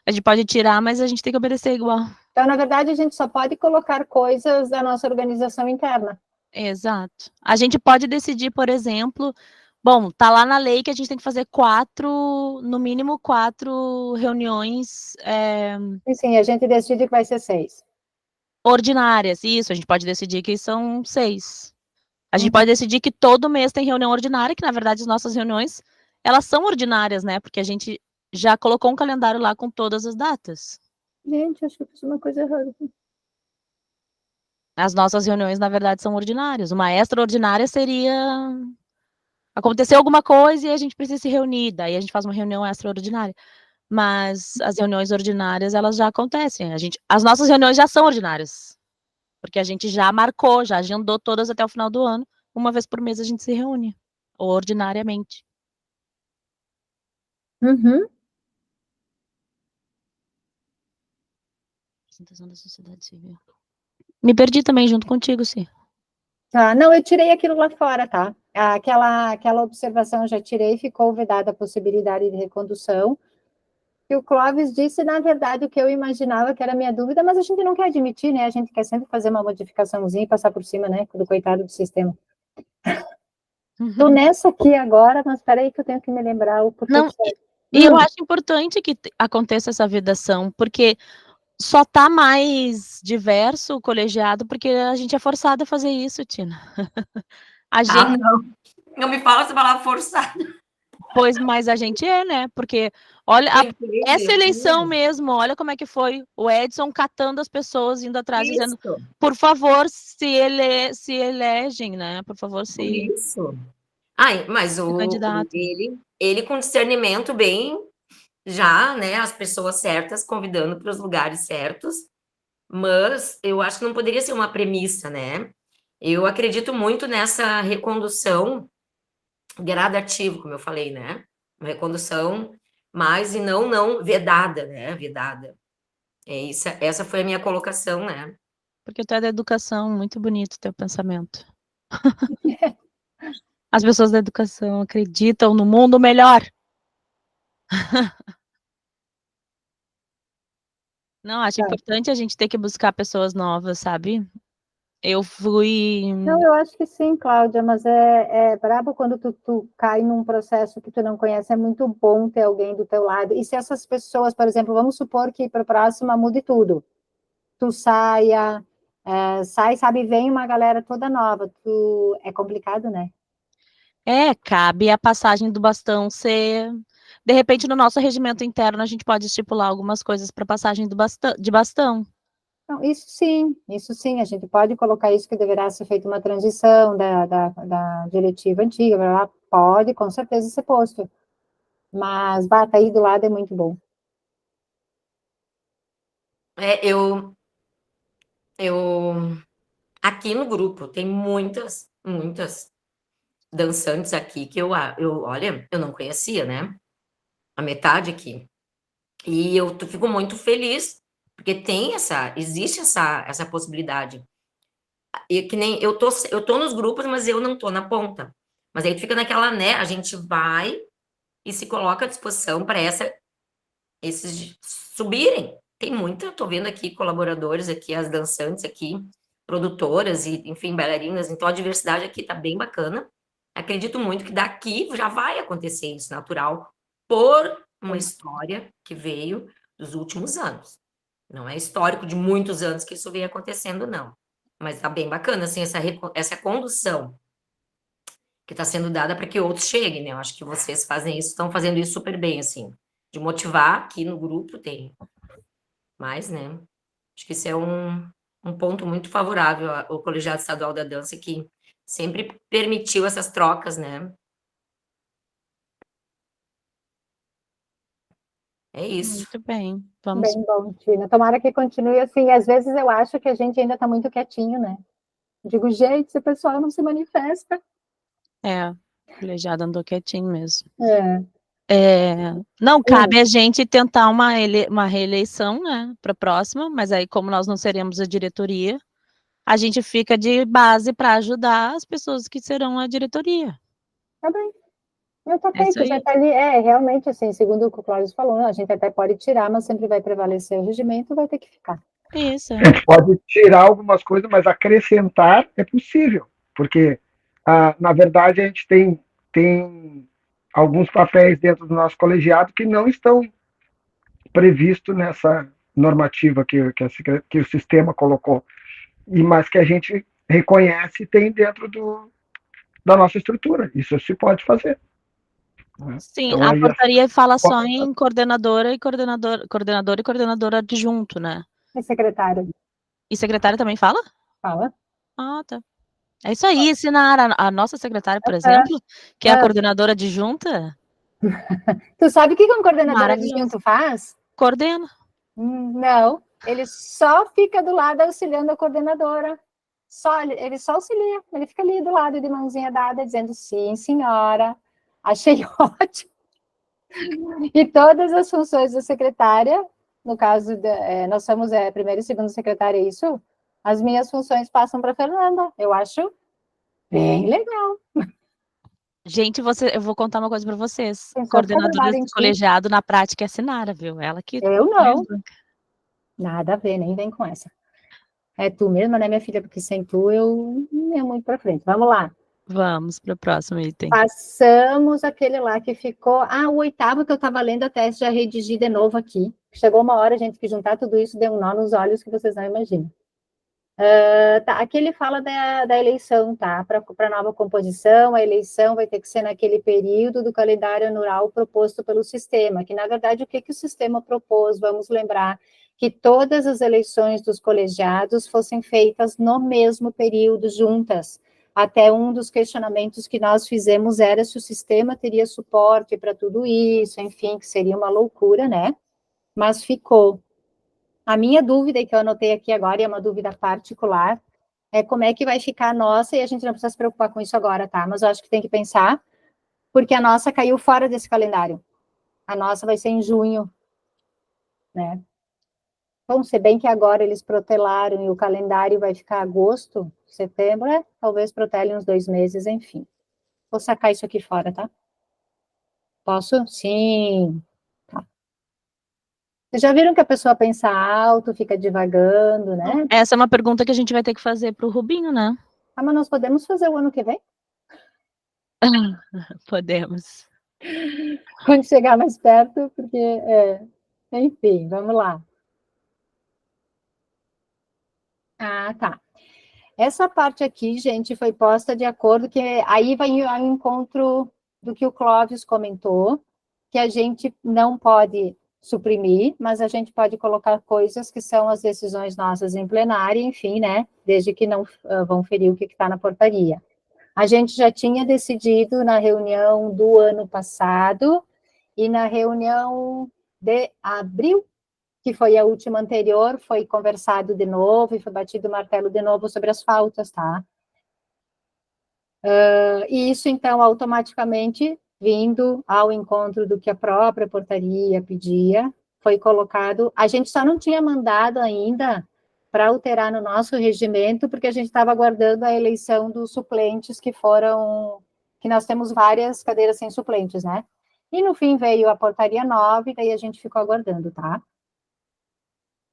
Speaker 2: a gente pode tirar, mas a gente tem que obedecer igual.
Speaker 1: Então, na verdade, a gente só pode colocar coisas da nossa organização interna.
Speaker 2: Exato. A gente pode decidir, por exemplo, bom, tá lá na lei que a gente tem que fazer no mínimo 4 reuniões
Speaker 1: Sim, a gente decide que vai ser 6.
Speaker 2: ordinárias. Isso, a gente pode decidir que são 6. A gente pode decidir que todo mês tem reunião ordinária, que na verdade as nossas reuniões, elas são ordinárias, né? Porque a gente já colocou um calendário lá com todas as datas.
Speaker 1: Gente, acho que eu fiz uma coisa errada.
Speaker 2: As nossas reuniões, na verdade, são ordinárias. Uma extraordinária seria acontecer alguma coisa e a gente precisa se reunir, daí a gente faz uma reunião extraordinária. Mas as reuniões ordinárias, elas já acontecem. As nossas reuniões já são ordinárias. Porque a gente já marcou, já agendou todas até o final do ano. Uma vez por mês a gente se reúne, ordinariamente.
Speaker 1: Uhum.
Speaker 2: Apresentação da sociedade civil. Me perdi também junto contigo, sim.
Speaker 1: Tá, não, eu tirei aquilo lá fora, tá? Aquela observação eu já tirei, ficou vedada a possibilidade de recondução. E o Clóvis disse, na verdade, o que eu imaginava que era a minha dúvida, mas a gente não quer admitir, né? A gente quer sempre fazer uma modificaçãozinha e passar por cima, né? Do coitado do sistema. Tô nessa aqui agora, mas peraí que eu tenho que me lembrar o porquê.
Speaker 2: Não, e eu acho importante que aconteça essa vedação, porque só tá mais diverso o colegiado porque a gente é forçado a fazer isso, Tina. A gente...
Speaker 5: não me fala essa palavra forçada.
Speaker 2: Pois, mas a gente né? Porque, olha, essa eleição mesmo, olha como é que foi. O Edson catando as pessoas, indo atrás, dizendo, por favor, se elegem, né? Por favor, se...
Speaker 5: Isso. Mas
Speaker 2: candidato.
Speaker 5: ele com discernimento bem, já, né? As pessoas certas, convidando para os lugares certos. Mas eu acho que não poderia ser uma premissa, né? Eu acredito muito nessa recondução gradativa, como eu falei, né? Uma recondução mais e não vedada, né? Vedada. Isso, essa foi a minha colocação, né?
Speaker 2: Porque tu é da educação, muito bonito teu pensamento. As pessoas da educação acreditam no mundo melhor. Não, acho importante a gente ter que buscar pessoas novas, sabe? Eu fui...
Speaker 1: Não, eu acho que sim, Cláudia, mas é brabo quando tu cai num processo que tu não conhece, é muito bom ter alguém do teu lado. E se essas pessoas, por exemplo, vamos supor que para a próxima mude tudo. Tu saia, sabe, vem uma galera toda nova. É complicado, né?
Speaker 2: Cabe a passagem do bastão ser... De repente, no nosso regimento interno, a gente pode estipular algumas coisas para passagem de bastão.
Speaker 1: Não, isso sim, a gente pode colocar isso que deverá ser feita uma transição da diretiva antiga, blá, blá, pode com certeza ser posto, mas bata aí do lado é muito bom.
Speaker 5: Aqui no grupo tem muitas dançantes aqui que olha, eu não conhecia, né? a metade aqui. E eu fico muito feliz, porque existe essa possibilidade. E que nem eu tô nos grupos, mas eu não tô na ponta. Mas aí tu fica naquela, né? A gente vai e se coloca à disposição para esses subirem. Tem muita, tô vendo aqui colaboradores aqui, as dançantes aqui, produtoras e, enfim, bailarinas. Então a diversidade aqui tá bem bacana. Acredito muito que daqui já vai acontecer isso natural por uma história que veio dos últimos anos. Não é histórico de muitos anos que isso vem acontecendo, não. Mas tá bem bacana, assim, essa condução que está sendo dada para que outros cheguem, né? Eu acho que vocês fazem isso, estão fazendo isso super bem, assim, de motivar aqui no grupo tem mais, né? Acho que isso é um ponto muito favorável ao Colegiado Estadual da Dança, que sempre permitiu essas trocas, né? É isso.
Speaker 2: Muito bem. Vamos.
Speaker 1: Bem bom, Tina. Tomara que continue assim. Às vezes eu acho que a gente ainda está muito quietinho, né? Digo, gente, esse pessoal não se manifesta.
Speaker 2: O colegiado andou quietinho mesmo.
Speaker 1: É.
Speaker 2: Não cabe a gente tentar uma reeleição, né, para a próxima, mas aí, como nós não seremos a diretoria, a gente fica de base para ajudar as pessoas que serão a diretoria.
Speaker 1: Tá bem. Não tá
Speaker 2: É isso
Speaker 1: feito, já
Speaker 2: aí.
Speaker 1: tá ali. Realmente, assim, segundo o que o Cláudio falou, a gente até pode tirar, mas sempre vai prevalecer o regimento, vai ter que ficar.
Speaker 2: Isso.
Speaker 6: A gente pode tirar algumas coisas, mas acrescentar é possível, porque, na verdade, a gente tem alguns papéis dentro do nosso colegiado que não estão previstos nessa normativa que o sistema colocou, mas que a gente reconhece e tem dentro da nossa estrutura. Isso se pode fazer.
Speaker 2: Sim,
Speaker 6: Então,
Speaker 2: a
Speaker 6: aí
Speaker 2: portaria fala só em coordenadora e coordenadora adjunto, né?
Speaker 1: E secretário,
Speaker 2: E secretária também fala?
Speaker 1: fala.
Speaker 2: Ah, tá. É isso aí, Sinara. A nossa secretária, por exemplo, que é a coordenadora adjunta,
Speaker 1: Tu sabe o que um coordenador
Speaker 2: maravilhoso.
Speaker 1: adjunto faz?
Speaker 2: Coordena.
Speaker 1: Não, ele só fica do lado auxiliando a coordenadora. Ele só auxilia, ele fica ali do lado de mãozinha dada, dizendo sim, senhora, achei ótimo. E todas as funções da secretária, no caso, nós somos primeira e segunda secretária, isso, as minhas funções passam para a Fernanda. Eu acho bem legal.
Speaker 2: Gente, eu vou contar uma coisa para vocês.
Speaker 1: Tem só
Speaker 2: Coordenadora
Speaker 1: trabalho em
Speaker 2: do
Speaker 1: ti.
Speaker 2: colegiado na prática é a Sinara, viu? Ela que
Speaker 1: Eu não. Nada a ver, nem vem com essa. É tu mesma, né, minha filha? Porque sem tu eu não ia muito para frente. Vamos lá.
Speaker 2: Vamos para o próximo item.
Speaker 1: Passamos aquele lá que ficou... o 8º que eu estava lendo até já redigi de novo aqui. Chegou uma hora, gente, que juntar tudo isso deu um nó nos olhos que vocês não imaginam. Aqui ele fala da eleição, tá? Para nova composição, a eleição vai ter que ser naquele período do calendário anual proposto pelo sistema, que, na verdade, o que o sistema propôs? Vamos lembrar que todas as eleições dos colegiados fossem feitas no mesmo período, juntas. Até um dos questionamentos que nós fizemos era se o sistema teria suporte para tudo isso, enfim, que seria uma loucura, né? Mas ficou. A minha dúvida, que eu anotei aqui agora, e é uma dúvida particular, é como é que vai ficar a nossa, e a gente não precisa se preocupar com isso agora, tá? Mas eu acho que tem que pensar, porque a nossa caiu fora desse calendário. A nossa vai ser em junho, né? Bom, se bem que agora eles protelaram e o calendário vai ficar agosto, setembro, talvez protelem uns 2 meses, enfim. Vou sacar isso aqui fora, tá? Posso? Sim. Tá. Vocês já viram que a pessoa pensa alto, fica divagando, né?
Speaker 2: Essa é uma pergunta que a gente vai ter que fazer para o Rubinho, né?
Speaker 1: Mas nós podemos fazer o ano que vem?
Speaker 2: Podemos.
Speaker 1: Quando chegar mais perto, porque, enfim, vamos lá. Tá. Essa parte aqui, gente, foi posta de acordo que aí vai ao encontro do que o Clóvis comentou, que a gente não pode suprimir, mas a gente pode colocar coisas que são as decisões nossas em plenária, enfim, né, desde que não vão ferir o que está na portaria. A gente já tinha decidido na reunião do ano passado e na reunião de abril, que foi a última anterior, foi conversado de novo e foi batido o martelo de novo sobre as faltas, tá? E isso, então, automaticamente vindo ao encontro do que a própria portaria pedia, foi colocado. A gente só não tinha mandado ainda para alterar no nosso regimento, porque a gente estava aguardando a eleição dos suplentes que nós temos várias cadeiras sem suplentes, né? E no fim veio a portaria 9, daí a gente ficou aguardando, tá?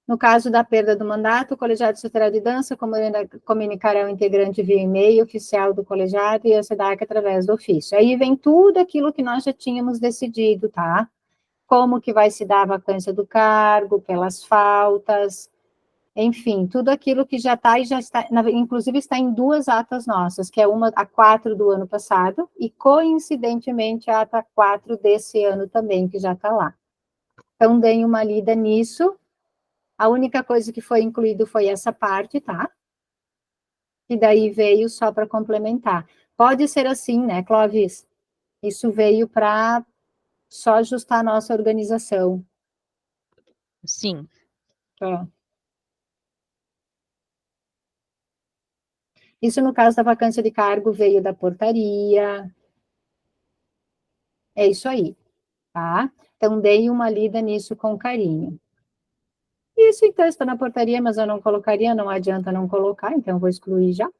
Speaker 1: No caso da perda do mandato, o colegiado setorial de dança comunicará ao integrante via e-mail oficial do colegiado e a SEDAC através do ofício. Aí vem tudo aquilo que nós já tínhamos decidido, tá? Como que vai se dar a vacância do cargo, pelas faltas, enfim, tudo aquilo que já está, inclusive está em 2 atas nossas, que é uma, a 4 do ano passado, e coincidentemente a ata 4 desse ano também, que já está lá. Então, deem uma lida nisso. A única coisa que foi incluído foi essa parte, tá? E daí veio só para complementar. Pode ser assim, né, Clóvis? Isso veio para só ajustar a nossa organização.
Speaker 2: Sim.
Speaker 1: Tá? Isso, no caso da vacância de cargo, veio da portaria. É isso aí, tá? Então, dei uma lida nisso com carinho. Isso, então, está na portaria, mas eu não colocaria, não adianta não colocar, então eu vou excluir já.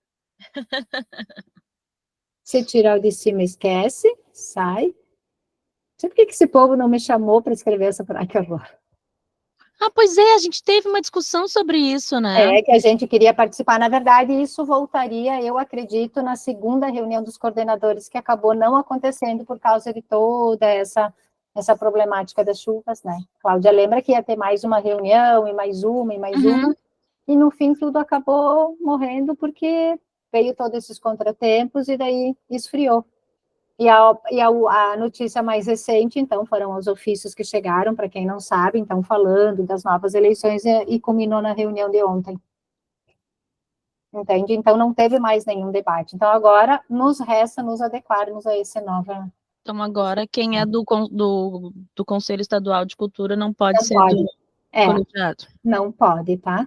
Speaker 1: Se tirar o de cima, esquece, sai. Não sei por que esse povo não me chamou para escrever essa prática agora.
Speaker 2: Ah, pois é, a gente teve uma discussão sobre isso, né?
Speaker 1: É, que a gente queria participar. Na verdade, isso voltaria, eu acredito, na segunda reunião dos coordenadores, que acabou não acontecendo por causa de toda essa problemática das chuvas, né? Cláudia lembra que ia ter mais uma reunião, e mais uma, e mais uma, e no fim tudo acabou morrendo, porque veio todos esses contratempos, e daí esfriou. E a notícia mais recente, então, foram os ofícios que chegaram, para quem não sabe, então, falando das novas eleições, e culminou na reunião de ontem. Entende? Então, não teve mais nenhum debate. Então, agora, nos resta nos adequarmos a esse nova...
Speaker 2: Então, agora, quem é do Conselho Estadual de Cultura não pode
Speaker 1: Não
Speaker 2: ser
Speaker 1: pode.
Speaker 2: do colegiado.
Speaker 1: Não pode, tá?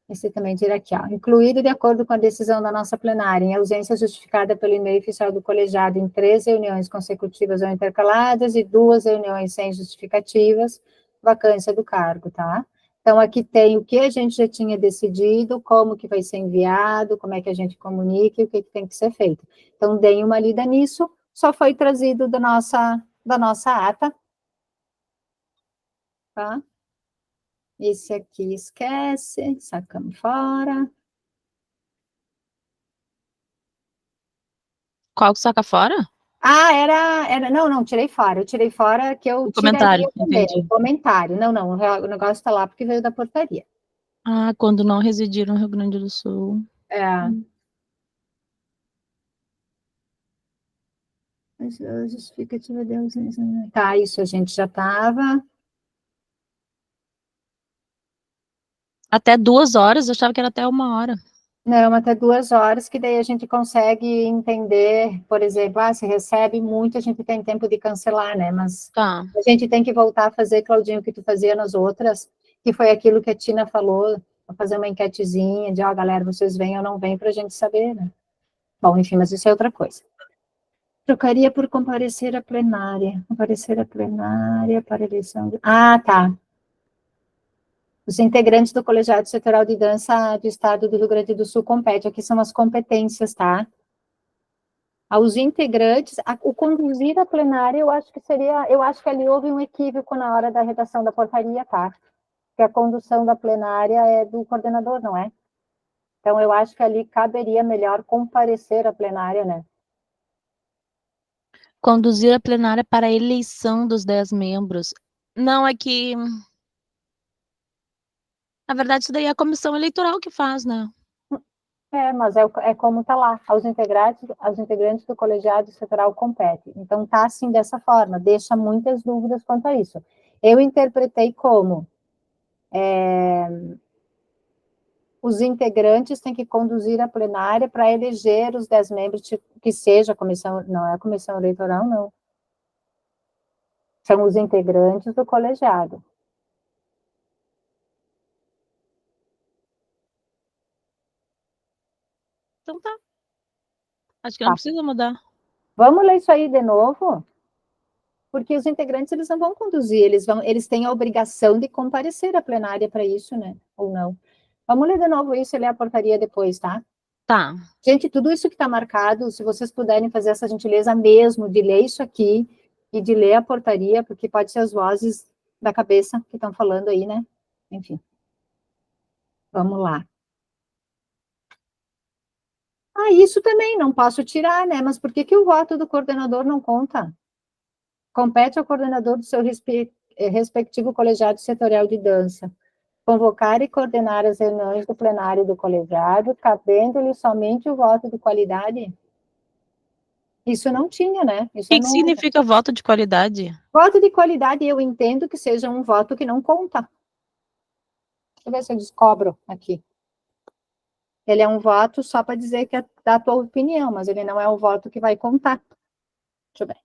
Speaker 1: Esse também tira aqui, ó. Incluído de acordo com a decisão da nossa plenária, em ausência justificada pelo e-mail oficial do colegiado em 3 reuniões consecutivas ou intercaladas e 2 reuniões sem justificativas, vacância do cargo, tá? Então, aqui tem o que a gente já tinha decidido, como que vai ser enviado, como é que a gente comunica e o que tem que ser feito. Então, deem uma lida nisso, só foi trazido da nossa ata, tá? Esse aqui esquece, sacamos fora.
Speaker 2: Qual que saca fora?
Speaker 1: Ah, não, tirei fora. Eu tirei fora que eu
Speaker 2: O comentário,
Speaker 1: tiraria também,
Speaker 2: entendi.
Speaker 1: o comentário. Não, o negócio está lá porque veio da portaria.
Speaker 2: Ah, quando não residiram no Rio Grande do Sul.
Speaker 1: É. Mas a justificativa de ausência, né? Tá, isso a gente já estava.
Speaker 2: Até 2 horas, eu achava que era até 1 hora.
Speaker 1: Não, até 2 horas, que daí a gente consegue entender, por exemplo, se recebe muito, a gente tem tempo de cancelar, né? Mas
Speaker 2: Tá.
Speaker 1: a gente tem que voltar a fazer, Claudinho, o que tu fazia nas outras, que foi aquilo que a Tina falou, fazer uma enquetezinha de, galera, vocês vêm ou não vêm, para a gente saber, né? Bom, enfim, mas isso é outra coisa. Trocaria por comparecer à plenária. Comparecer à plenária para eleição de... Ah, tá. Os integrantes do Colegiado Setorial de Dança do Estado do Rio Grande do Sul competem. Aqui são as competências, tá? Aos integrantes, o conduzir a plenária, eu acho que ali houve um equívoco na hora da redação da portaria, tá? Que a condução da plenária é do coordenador, não é? Então, eu acho que ali caberia melhor comparecer à plenária, né?
Speaker 2: Conduzir a plenária para a eleição dos 10 membros. Não, é que... Na verdade, isso daí é a comissão eleitoral que faz, né?
Speaker 1: Mas é como está lá, aos integrantes do colegiado setorial compete. Então, está assim, dessa forma, deixa muitas dúvidas quanto a isso. Eu interpretei como os integrantes têm que conduzir a plenária para eleger os 10 membros, que seja a comissão, não é a comissão eleitoral, não. São os integrantes do colegiado.
Speaker 2: Então tá. Acho que não precisa mudar.
Speaker 1: Vamos ler isso aí de novo? Porque os integrantes, eles não vão conduzir, eles têm a obrigação de comparecer à plenária para isso, né? Ou não. Vamos ler de novo isso e ler a portaria depois, tá?
Speaker 2: Tá.
Speaker 1: Gente, tudo isso que está marcado, se vocês puderem fazer essa gentileza mesmo de ler isso aqui e de ler a portaria, porque pode ser as vozes da cabeça que estão falando aí, né? Enfim. Vamos lá. Ah, isso também não posso tirar, né? Mas por que o voto do coordenador não conta? Compete ao coordenador do seu respectivo colegiado setorial de dança convocar e coordenar as reuniões do plenário do colegiado, cabendo-lhe somente o voto de qualidade? Isso não tinha, né? Isso
Speaker 2: O
Speaker 1: é
Speaker 2: que
Speaker 1: novo.
Speaker 2: significa voto de qualidade?
Speaker 1: Voto de qualidade, eu entendo que seja um voto que não conta. Deixa eu ver se eu descobro aqui. Ele é um voto só para dizer que é da tua opinião, mas ele não é o voto que vai contar. Deixa eu ver.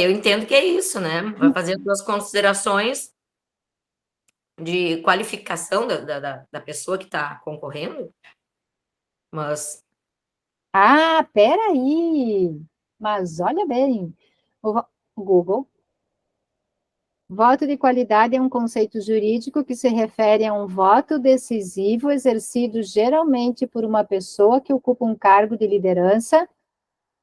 Speaker 5: Eu entendo que é isso, né? Vai fazer as suas considerações de qualificação da pessoa que está concorrendo, mas...
Speaker 1: Ah, peraí! Mas olha bem, o Google. Voto de qualidade é um conceito jurídico que se refere a um voto decisivo exercido geralmente por uma pessoa que ocupa um cargo de liderança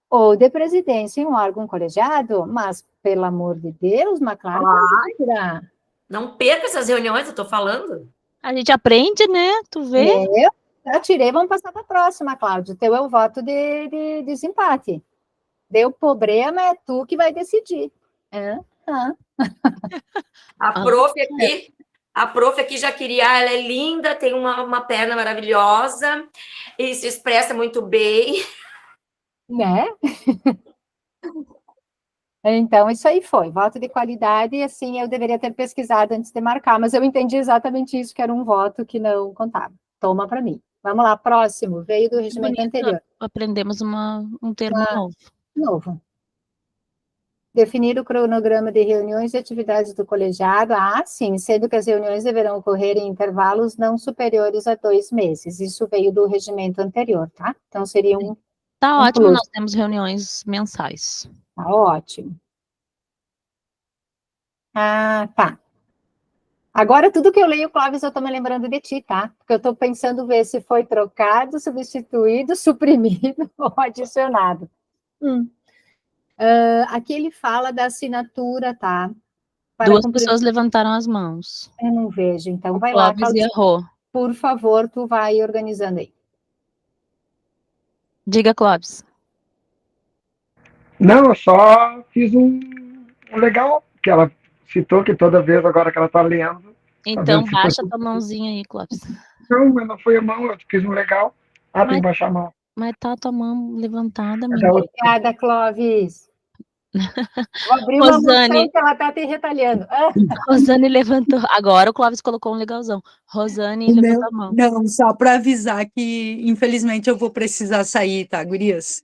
Speaker 1: ou de presidência em um órgão colegiado. Mas, pelo amor de Deus, mas claro que não vai tirar.
Speaker 5: Não perca essas reuniões, eu tô falando.
Speaker 2: A gente aprende, né? Tu vê?
Speaker 1: Eu já tirei, vamos passar para a próxima, Cláudio. Teu é o voto de desempate. Deu problema, é tu que vai decidir.
Speaker 5: A prof aqui já queria, ela é linda, tem uma perna maravilhosa e se expressa muito bem.
Speaker 1: Né? Então, isso aí foi, voto de qualidade, e assim, eu deveria ter pesquisado antes de marcar, mas eu entendi exatamente isso, que era um voto que não contava. Toma para mim. Vamos lá, próximo, veio do regimento anterior.
Speaker 2: Aprendemos um termo novo.
Speaker 1: Novo. Definir o cronograma de reuniões e atividades do colegiado. Ah, sim, sendo que as reuniões deverão ocorrer em intervalos não superiores a 2 meses. Isso veio do regimento anterior, tá? Então, seria um...
Speaker 2: Tá
Speaker 1: um
Speaker 2: ótimo,
Speaker 1: plus.
Speaker 2: nós temos reuniões mensais.
Speaker 1: Tá ótimo. Ah, tá. Agora, tudo que eu leio, Clóvis, eu estou me lembrando de ti, tá? Porque eu estou pensando ver se foi trocado, substituído, suprimido ou adicionado. Aqui ele fala da assinatura, tá? Para
Speaker 2: Duas
Speaker 1: cumprir...
Speaker 2: pessoas levantaram as mãos.
Speaker 1: Eu não vejo, então
Speaker 2: O
Speaker 1: vai lá,
Speaker 2: Clóvis
Speaker 1: Claudinha.
Speaker 2: errou.
Speaker 1: Por favor, tu vai organizando aí.
Speaker 2: Diga, Clóvis.
Speaker 6: Não, eu só fiz um legal, que ela citou que toda vez agora que ela está lendo.
Speaker 2: Então,
Speaker 6: vendo se
Speaker 2: baixa
Speaker 6: foi...
Speaker 2: tua mãozinha aí, Clóvis.
Speaker 6: Não, mas não foi a mão, eu fiz um legal. Ah, tem que baixar a mão.
Speaker 2: Mas tá tua mão levantada,
Speaker 6: É
Speaker 2: menina.
Speaker 1: Obrigada, Clóvis. Vou abrir uma moção que ela está te retalhando.
Speaker 2: Rosane levantou. Agora o Clóvis colocou um legalzão. Rosane levantou a mão.
Speaker 4: Não, só para avisar que, infelizmente, eu vou precisar sair, tá, gurias?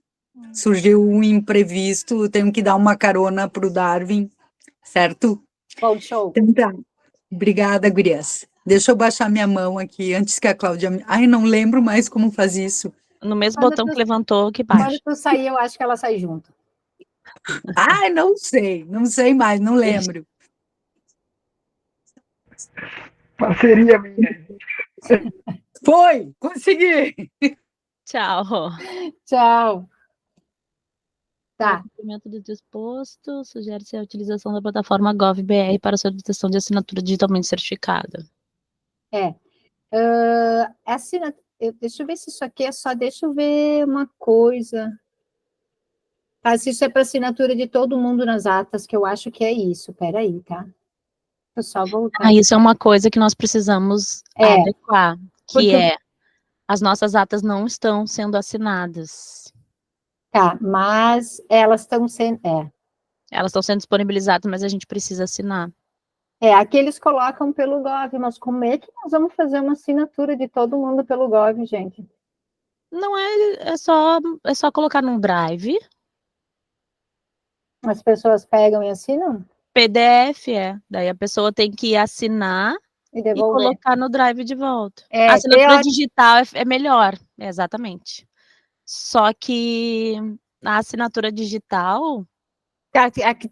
Speaker 4: Surgiu um imprevisto, tenho que dar uma carona pro Darwin, certo?
Speaker 1: Bom, show.
Speaker 4: Então tá. Obrigada, gurias. Deixa eu baixar minha mão aqui antes que a Cláudia... Ai, não lembro mais como faz isso.
Speaker 2: No mesmo botão que levantou, que baixa.
Speaker 1: Quando tu sair, eu acho que ela sai junto.
Speaker 4: Ai, não sei mais, não lembro.
Speaker 6: Parceria minha.
Speaker 4: Foi, consegui.
Speaker 2: Tchau.
Speaker 1: Tchau. Tá.
Speaker 2: Cumprimento do disposto, sugere-se a utilização da plataforma GovBR para solicitação de assinatura digitalmente certificada.
Speaker 1: Deixa eu ver se isso aqui é só, deixa eu ver uma coisa. Ah, se isso é para assinatura de todo mundo nas atas, que eu acho que é isso. Peraí, tá? Deixa eu só voltar.
Speaker 2: Isso é uma coisa que nós precisamos adequar, que as nossas atas não estão sendo assinadas.
Speaker 1: Tá, mas elas estão sendo...
Speaker 2: Elas estão sendo disponibilizadas, mas a gente precisa assinar.
Speaker 1: Aqui eles colocam pelo Gov, mas como é que nós vamos fazer uma assinatura de todo mundo pelo Gov, gente?
Speaker 2: Não é só colocar num drive.
Speaker 1: As pessoas pegam e assinam?
Speaker 2: PDF, daí a pessoa tem que assinar
Speaker 1: E devolver.
Speaker 2: colocar no drive de volta.
Speaker 1: É,
Speaker 2: a assinatura digital é melhor, exatamente. Só que a assinatura digital,
Speaker 1: A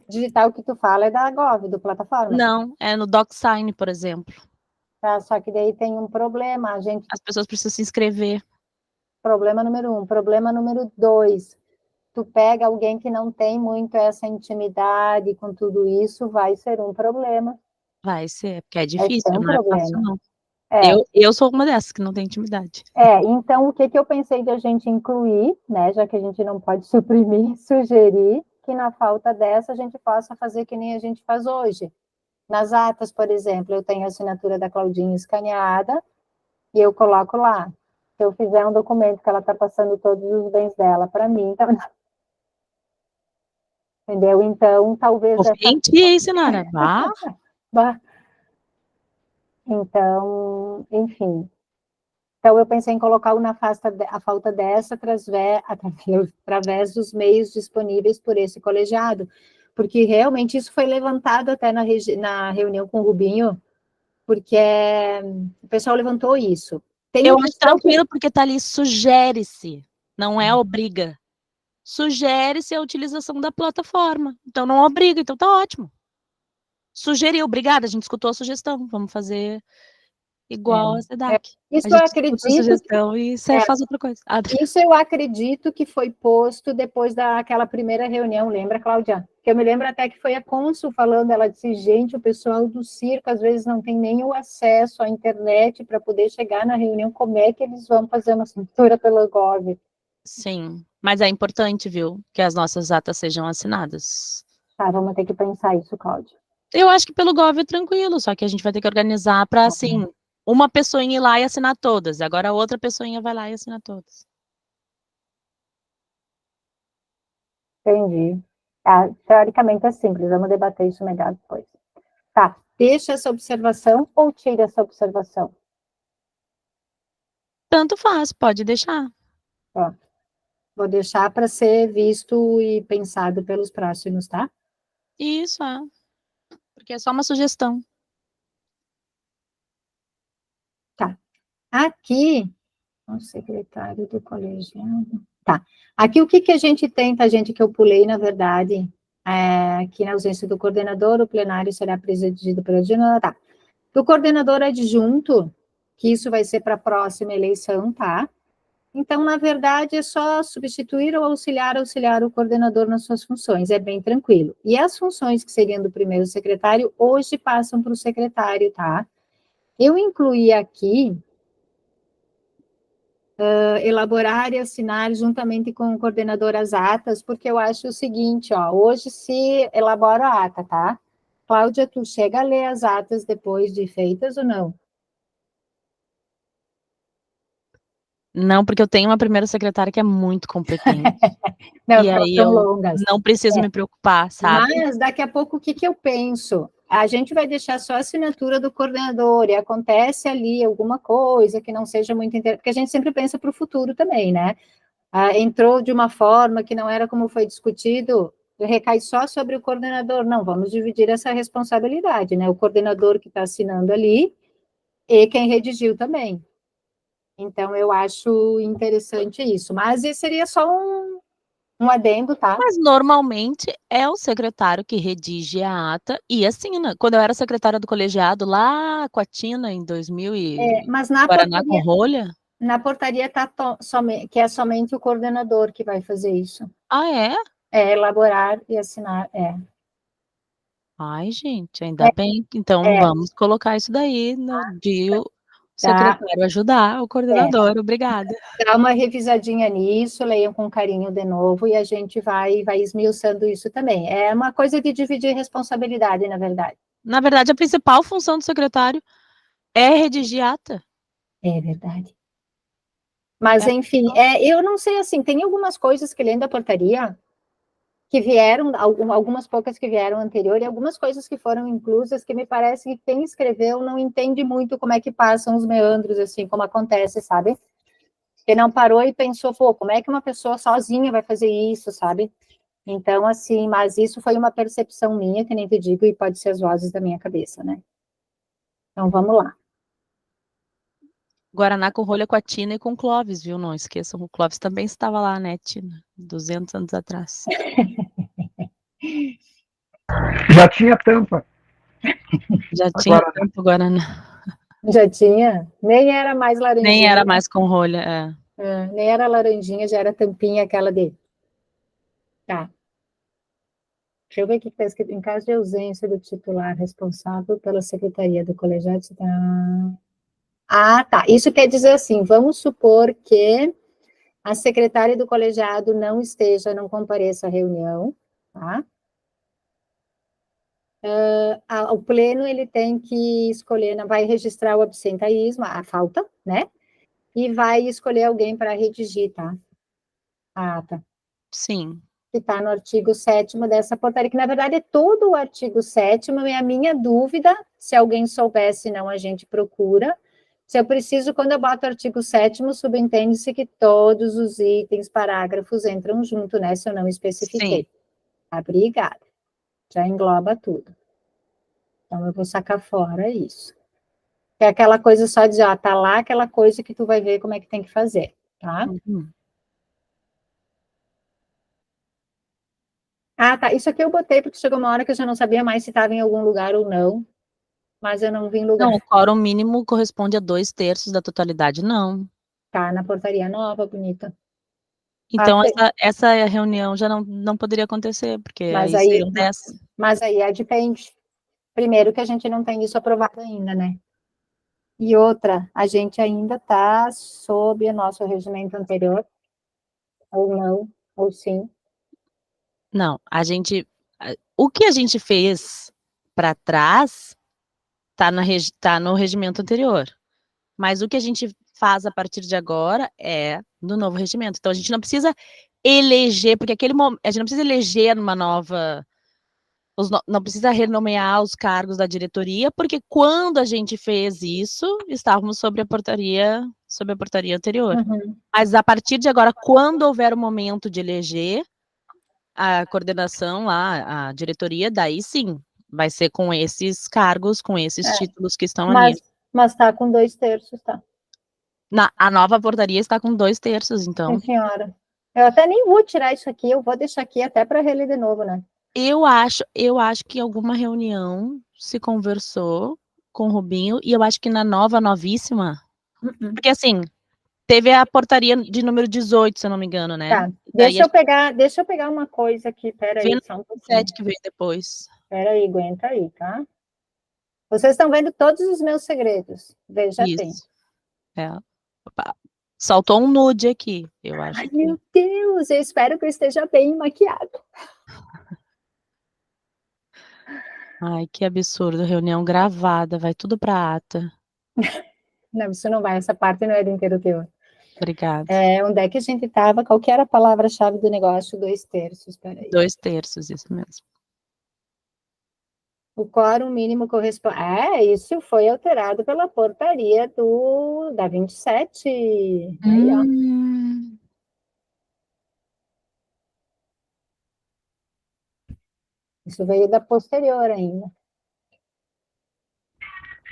Speaker 1: digital que tu fala é da Gov, do plataforma.
Speaker 2: não, é no DocSign, por exemplo.
Speaker 1: Tá? Só que daí tem um problema, a gente,
Speaker 2: As pessoas precisam se inscrever.
Speaker 1: problema número 1. Problema número 2, tu pega alguém que não tem muito essa intimidade com tudo isso, vai ser um problema.
Speaker 2: Vai ser, porque é
Speaker 1: Vai
Speaker 2: difícil,
Speaker 1: ser um
Speaker 2: não é fácil,
Speaker 1: problema.
Speaker 2: não.
Speaker 1: É,
Speaker 2: Eu sou uma dessas que não tem intimidade.
Speaker 1: então o que eu pensei de a gente incluir, né, já que a gente não pode suprimir, sugerir que na falta dessa a gente possa fazer que nem a gente faz hoje. Nas atas, por exemplo, eu tenho a assinatura da Claudinha escaneada e eu coloco lá. Se eu fizer um documento que ela está passando todos os bens dela para mim, tá... entendeu? Então, talvez essa...
Speaker 2: Ofendi, Sinara. Bah,
Speaker 1: Então, enfim. Então, eu pensei em colocar a falta dessa através dos meios disponíveis por esse colegiado, porque realmente isso foi levantado até na reunião com o Rubinho, porque o pessoal levantou isso. Tem
Speaker 2: eu
Speaker 1: um
Speaker 2: acho
Speaker 1: pessoal que...
Speaker 2: tranquilo, porque tá ali, sugere-se, não é obriga. Sugere-se a utilização da plataforma. Então, não obriga, então tá ótimo. Sugeriu, obrigada, a gente escutou a sugestão, vamos fazer igual a SEDAC.
Speaker 1: Isso
Speaker 2: A
Speaker 1: eu
Speaker 2: gente escuta a sugestão e você faz outra coisa.
Speaker 1: Isso eu acredito que foi posto depois daquela primeira reunião, lembra, Cláudia? Que eu me lembro até que foi a cônsul falando, ela disse, gente, o pessoal do circo às vezes não tem nem o acesso à internet para poder chegar na reunião, como é que eles vão fazer uma assinatura pela Gov?
Speaker 2: Sim, mas é importante, viu, que as nossas atas sejam assinadas.
Speaker 1: Tá, vamos ter que pensar isso, Cláudia.
Speaker 2: Eu acho que pelo Gov é tranquilo, só que a gente vai ter que organizar para, assim, uma pessoinha ir lá e assinar todas, agora a outra pessoinha vai lá e assina todas.
Speaker 1: Entendi. Teoricamente é simples, vamos debater isso melhor depois. Tá, deixa essa observação ou tira essa observação?
Speaker 2: Tanto faz, pode deixar.
Speaker 1: Ó, vou deixar para ser visto e pensado pelos próximos, tá?
Speaker 2: Isso, porque é só uma sugestão.
Speaker 1: Tá. Aqui, o secretário do colegiado. Tá. Aqui o que a gente tem, tá, gente, que eu pulei, na verdade, que na ausência do coordenador, o plenário será presidido pelo adjunto, tá. Do coordenador adjunto, que isso vai ser para a próxima eleição, tá? Então, na verdade, é só substituir ou auxiliar o coordenador nas suas funções, é bem tranquilo. E as funções que seriam do primeiro secretário, hoje passam para o secretário, tá? Eu incluí aqui elaborar e assinar juntamente com o coordenador as atas, porque eu acho o seguinte, ó, hoje se elabora a ata, tá? Cláudia, tu chega a ler as atas depois de feitas ou não?
Speaker 2: Não, porque eu tenho uma primeira secretária que é muito competente.
Speaker 1: Não,
Speaker 2: E aí
Speaker 1: são
Speaker 2: eu
Speaker 1: longas.
Speaker 2: não preciso me preocupar, sabe?
Speaker 1: Mas daqui a pouco, o que eu penso? A gente vai deixar só a assinatura do coordenador e acontece ali alguma coisa que não seja muito interessante, porque a gente sempre pensa para o futuro também, né? Entrou de uma forma que não era como foi discutido, recai só sobre o coordenador. Não, vamos dividir essa responsabilidade, né? O coordenador que está assinando ali e quem redigiu também. Então, eu acho interessante isso. Mas esse seria só um adendo, tá?
Speaker 2: Mas normalmente é o secretário que redige a ata e assina. Quando eu era secretária do colegiado, lá com a Tina, em 2000 e
Speaker 1: Mas na
Speaker 2: Guaraná com
Speaker 1: portaria,
Speaker 2: rolha.
Speaker 1: na portaria está que é somente o coordenador que vai fazer isso.
Speaker 2: Ah, é?
Speaker 1: É elaborar e assinar,
Speaker 2: Ai, gente, ainda bem. Então vamos colocar isso daí de o secretário ajudar o coordenador. Obrigada.
Speaker 1: Dá uma revisadinha nisso, leiam com carinho de novo e a gente vai esmiuçando isso também. É uma coisa de dividir responsabilidade, na verdade.
Speaker 2: Na verdade, a principal função do secretário é redigir ata.
Speaker 1: É verdade. Mas, enfim, eu não sei, assim, tem algumas coisas que, lendo a portaria, que vieram, algumas poucas que vieram anterior, e algumas coisas que foram inclusas, que me parece que quem escreveu não entende muito como é que passam os meandros, assim, como acontece, sabe? Que não parou e pensou, pô, como é que uma pessoa sozinha vai fazer isso, sabe? Então, assim, mas isso foi uma percepção minha, que nem te digo, e pode ser as vozes da minha cabeça, né? Então, vamos lá.
Speaker 2: Guaraná com rolha, com a Tina e com o Clóvis, viu? Não esqueçam, o Clóvis também estava lá, né, Tina? 200 anos atrás.
Speaker 6: Já tinha tampa.
Speaker 2: Já tinha
Speaker 6: Agora,
Speaker 2: tanto Guaraná.
Speaker 1: Já tinha? Nem era mais laranjinha.
Speaker 2: Nem era mais com rolha,
Speaker 1: Nem era laranjinha, já era tampinha aquela de. Tá. Deixa eu ver o que está escrito. Em caso de ausência do titular responsável pela secretaria do colegiado. Ah, tá. Isso quer dizer assim, vamos supor que a secretária do colegiado não compareça à reunião, tá? O pleno, ele tem que escolher, vai registrar o absenteísmo, a falta, né? E vai escolher alguém para redigir, tá? A ata.
Speaker 2: Sim.
Speaker 1: Que está no artigo 7º dessa portaria, que na verdade é todo o artigo 7º, e a minha dúvida, se alguém soubesse, não, a gente procura. Se eu preciso, quando eu boto o artigo 7º, subentende-se que todos os itens, parágrafos entram junto, né? Se eu não especifiquei.
Speaker 2: Sim.
Speaker 1: Obrigada. Já engloba tudo. Então, eu vou sacar fora isso. É aquela coisa só de, tá lá aquela coisa que tu vai ver como é que tem que fazer, tá?
Speaker 2: Uhum.
Speaker 1: Ah, tá. Isso aqui eu botei porque chegou uma hora que eu já não sabia mais se estava em algum lugar ou não. Mas eu não vi em lugar.
Speaker 2: Não, o quórum mínimo corresponde a 2/3 da totalidade, não.
Speaker 1: Tá na portaria nova, bonita.
Speaker 2: Então,
Speaker 1: Ah,
Speaker 2: essa reunião já não poderia acontecer, porque
Speaker 1: Mas
Speaker 2: aí
Speaker 1: aí,
Speaker 2: seriam 10.
Speaker 1: mas aí depende. Primeiro que a gente não tem isso aprovado ainda, né? E outra, a gente ainda está sob o nosso regimento anterior, ou não, ou sim.
Speaker 2: Não, o que a gente fez para trás tá no regimento anterior. Mas o que a gente faz a partir de agora é no novo regimento. Então, a gente não precisa eleger, porque a gente não precisa eleger uma nova. Não precisa renomear os cargos da diretoria, porque quando a gente fez isso, estávamos sobre a portaria anterior.
Speaker 1: Uhum.
Speaker 2: Mas a partir de agora, quando houver o momento de eleger a coordenação lá, a diretoria, daí sim, vai ser com esses cargos, com esses títulos que estão ali.
Speaker 1: Mas tá com 2/3, tá?
Speaker 2: A nova portaria está com 2/3, então.
Speaker 1: Sim, senhora. Eu até nem vou tirar isso aqui, eu vou deixar aqui até para reler de novo, né?
Speaker 2: Eu acho que em alguma reunião se conversou com o Rubinho, e eu acho que na novíssima, porque assim, teve a portaria de número 18, se eu não me engano, né?
Speaker 1: Tá, deixa eu pegar uma coisa aqui, peraí,
Speaker 2: Vê
Speaker 1: só um pouquinho.
Speaker 2: 7 que veio depois.
Speaker 1: Peraí, aguenta aí, tá? Vocês estão vendo todos os meus segredos, veja bem.
Speaker 2: Isso. Opa. Saltou um nude aqui, eu acho.
Speaker 1: Ai, meu Deus, eu espero que eu esteja bem maquiada.
Speaker 2: Ai, que absurdo, reunião gravada, vai tudo pra ata.
Speaker 1: Não, isso não vai, essa parte não é do inteiro teu.
Speaker 2: Obrigada.
Speaker 1: Onde é que a gente estava? Qual que era a palavra-chave do negócio? 2/3, peraí.
Speaker 2: 2/3, isso mesmo.
Speaker 1: O quórum mínimo corresponde... isso foi alterado pela portaria da 27. Aí, ó. Isso veio da posterior ainda.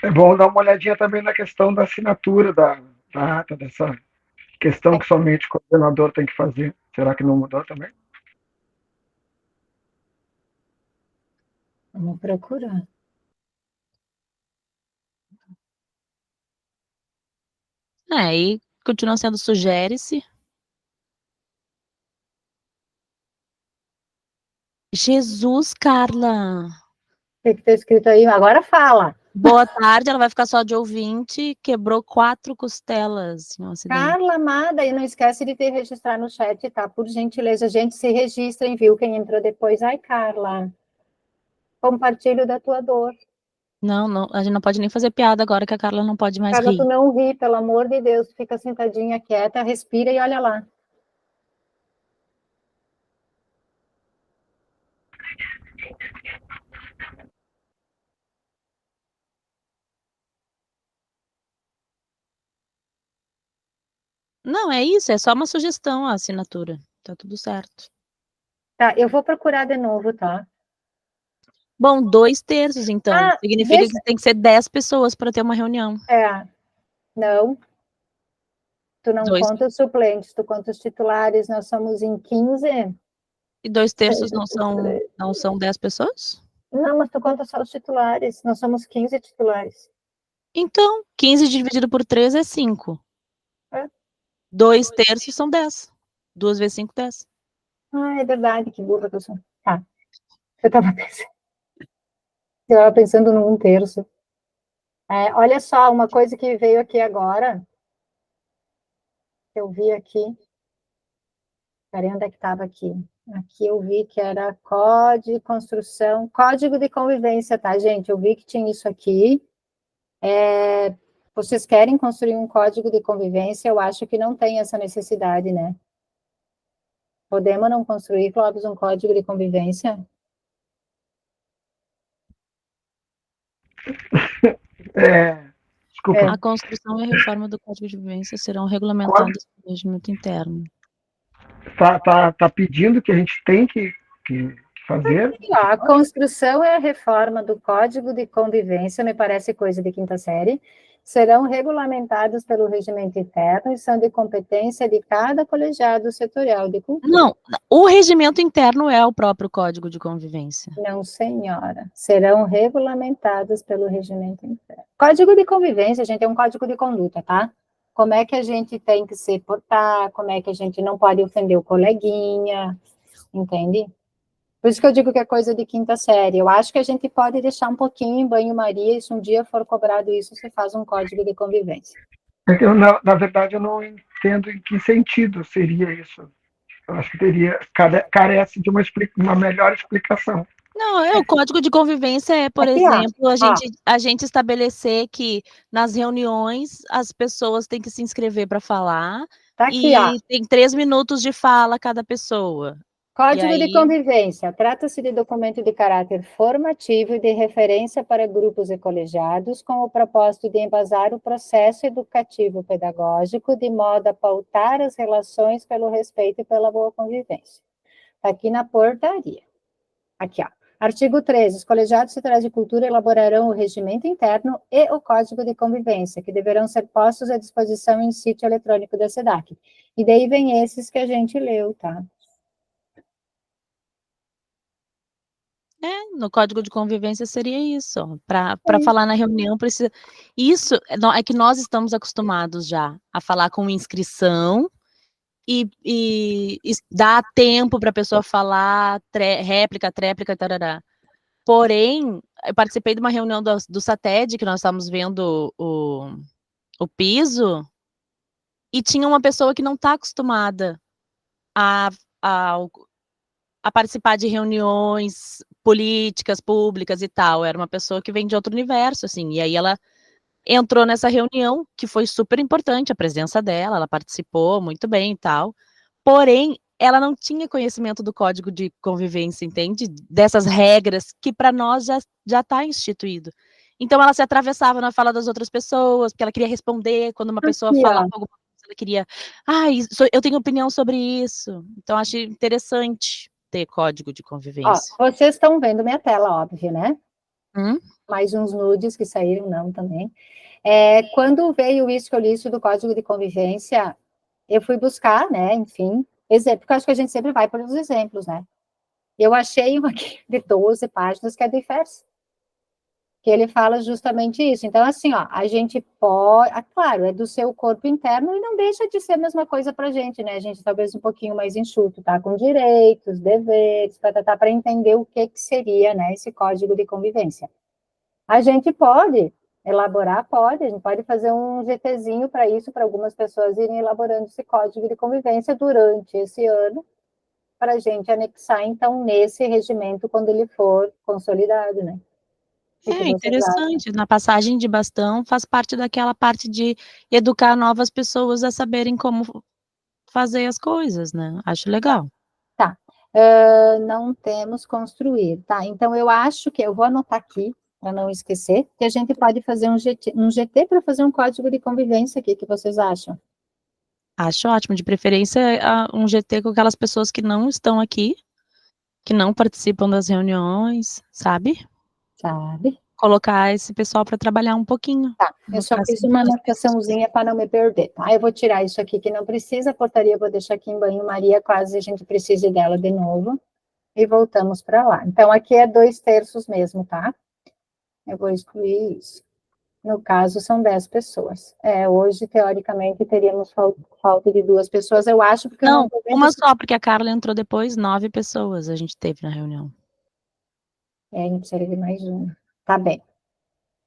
Speaker 6: é bom dar uma olhadinha também na questão da assinatura da ata, dessa questão que somente o coordenador tem que fazer. Será que não mudou também?
Speaker 1: Vamos procurar.
Speaker 2: E continua sendo sugere-se. Jesus, Carla.
Speaker 1: O que está escrito aí? Agora fala.
Speaker 2: Boa tarde, ela vai ficar só de ouvinte, quebrou 4 costelas em um acidente.
Speaker 1: Carla amada, e não esquece de te registrar no chat, tá? Por gentileza, gente, se registrem, viu? Quem entrou depois. Ai, Carla, compartilho da tua dor.
Speaker 2: Não, a gente não pode nem fazer piada agora que a Carla não pode mais
Speaker 1: Carla,
Speaker 2: rir.
Speaker 1: tu não ri, pelo amor de Deus, fica sentadinha, quieta, respira e olha lá.
Speaker 2: Não, é isso, é só uma sugestão a assinatura. Tá tudo certo.
Speaker 1: Tá, eu vou procurar de novo, tá?
Speaker 2: Bom, 2/3, então. Significa
Speaker 1: deixa...
Speaker 2: que tem que ser 10 pessoas para ter uma reunião.
Speaker 1: Não. Tu não
Speaker 2: Dois.
Speaker 1: conta os suplentes, tu conta os titulares, nós somos em 15.
Speaker 2: E 2/3 não são 10 pessoas?
Speaker 1: Não, mas tu conta só os titulares, nós somos 15 titulares.
Speaker 2: Então, 15 dividido por 3 é 5.
Speaker 1: É.
Speaker 2: 2/3 são 10. 2 vezes 5, 10.
Speaker 1: Ah, é verdade, que burra que eu sou. Tá. Eu tava pensando no 1/3. Olha só, uma coisa que veio aqui agora, que eu vi aqui. Peraí, onde é que estava aqui? Aqui eu vi que era código de construção, código de convivência, tá, gente? Eu vi que tinha isso aqui. Vocês querem construir um código de convivência? Eu acho que não tem essa necessidade, né? Podemos não construir, Clóvis, um código de convivência?
Speaker 6: Desculpa.
Speaker 2: A construção e a reforma do Código de Vivência serão regulamentadas pelo regimento interno.
Speaker 6: Tá pedindo que a gente tem que fazer?
Speaker 1: A construção e a reforma do Código de Convivência, me parece coisa de quinta série, serão regulamentados pelo regimento interno e são de competência de cada colegiado setorial de cultura.
Speaker 2: Não, o regimento interno é o próprio Código de Convivência.
Speaker 1: Não, senhora. Serão regulamentados pelo regimento interno. Código de convivência, gente, é um código de conduta, tá? Como é que a gente tem que se portar, como é que a gente não pode ofender o coleguinha, entende? Por isso que eu digo que é coisa de quinta série. Eu acho que a gente pode deixar um pouquinho em banho-maria, e se um dia for cobrado isso, você faz um código de convivência.
Speaker 6: Eu, na verdade, eu não entendo em que sentido seria isso. Eu acho que carece de uma melhor explicação.
Speaker 2: Não, o Código de Convivência é, por
Speaker 1: Aqui, ó.
Speaker 2: exemplo, a gente estabelecer que nas reuniões as pessoas têm que se inscrever para falar
Speaker 1: Tá aqui,
Speaker 2: e
Speaker 1: ó.
Speaker 2: tem 3 minutos de fala cada pessoa.
Speaker 1: Código de convivência. Trata-se de documento de caráter formativo e de referência para grupos e colegiados, com o propósito de embasar o processo educativo pedagógico, de modo a pautar as relações pelo respeito e pela boa convivência. Está aqui na portaria. Aqui, ó. Artigo 13. Os colegiados setoriais de cultura elaborarão o regimento interno e o código de convivência, que deverão ser postos à disposição em sítio eletrônico da SEDAC. E daí vem esses que a gente leu, tá?
Speaker 2: No Código de Convivência seria isso. Para falar na reunião, precisa. Isso é que nós estamos acostumados já a falar com inscrição e dar tempo para a pessoa falar, réplica, tréplica, tarará. Porém, eu participei de uma reunião do SATED, que nós estávamos vendo o piso, e tinha uma pessoa que não está acostumada a participar de reuniões políticas, públicas e tal. Era uma pessoa que vem de outro universo, assim. E aí ela entrou nessa reunião, que foi super importante a presença dela, ela participou muito bem e tal. Porém, ela não tinha conhecimento do Código de Convivência, entende? Dessas regras que para nós já está instituído. Então ela se atravessava na fala das outras pessoas, porque ela queria responder quando uma pessoa falava alguma coisa, ela queria, eu tenho opinião sobre isso. Então acho interessante ter Código de Convivência.
Speaker 1: Ó, vocês estão vendo minha tela, óbvio, né?
Speaker 2: Hum?
Speaker 1: Mais uns nudes que saíram, não, também. Quando veio isso que eu li, isso do Código de Convivência, eu fui buscar, né, enfim, exemplo, porque eu acho que a gente sempre vai pelos exemplos, né? Eu achei um aqui de 12 páginas que é do IFES, que ele fala justamente isso. Então, assim, ó, a gente pode, claro, é do seu corpo interno e não deixa de ser a mesma coisa pra gente, né? A gente talvez um pouquinho mais enxuto, tá? Com direitos, deveres, para entender o que seria, né, esse código de convivência. A gente pode elaborar, a gente pode fazer um GTzinho para isso, para algumas pessoas irem elaborando esse código de convivência durante esse ano, para a gente anexar, então, nesse regimento, quando ele for consolidado, né?
Speaker 2: Interessante. Na passagem de bastão faz parte daquela parte de educar novas pessoas a saberem como fazer as coisas, né? Acho legal.
Speaker 1: Tá. Não temos construir, tá? Então, eu acho que eu vou anotar aqui, para não esquecer, que a gente pode fazer um GT para fazer um código de convivência aqui, que vocês acham?
Speaker 2: Acho ótimo, de preferência um GT com aquelas pessoas que não estão aqui, que não participam das reuniões, sabe?
Speaker 1: Sabe?
Speaker 2: colocar esse pessoal para trabalhar um pouquinho.
Speaker 1: Tá, eu
Speaker 2: No
Speaker 1: só
Speaker 2: caso,
Speaker 1: fiz uma anotaçãozinha para não me perder, tá? Eu vou tirar isso aqui que não precisa, a portaria eu vou deixar aqui em banho-maria, quase a gente precise dela de novo, e voltamos para lá. Então, aqui é 2/3 mesmo, tá? Eu vou excluir isso. No caso, são 10 pessoas. Hoje, teoricamente, teríamos falta de 2 pessoas, eu acho, porque eu não
Speaker 2: Não,
Speaker 1: tô vendo
Speaker 2: uma
Speaker 1: se...
Speaker 2: só, porque a Carla entrou depois, 9 pessoas a gente teve na reunião.
Speaker 1: a gente precisaria de mais uma. Tá bem.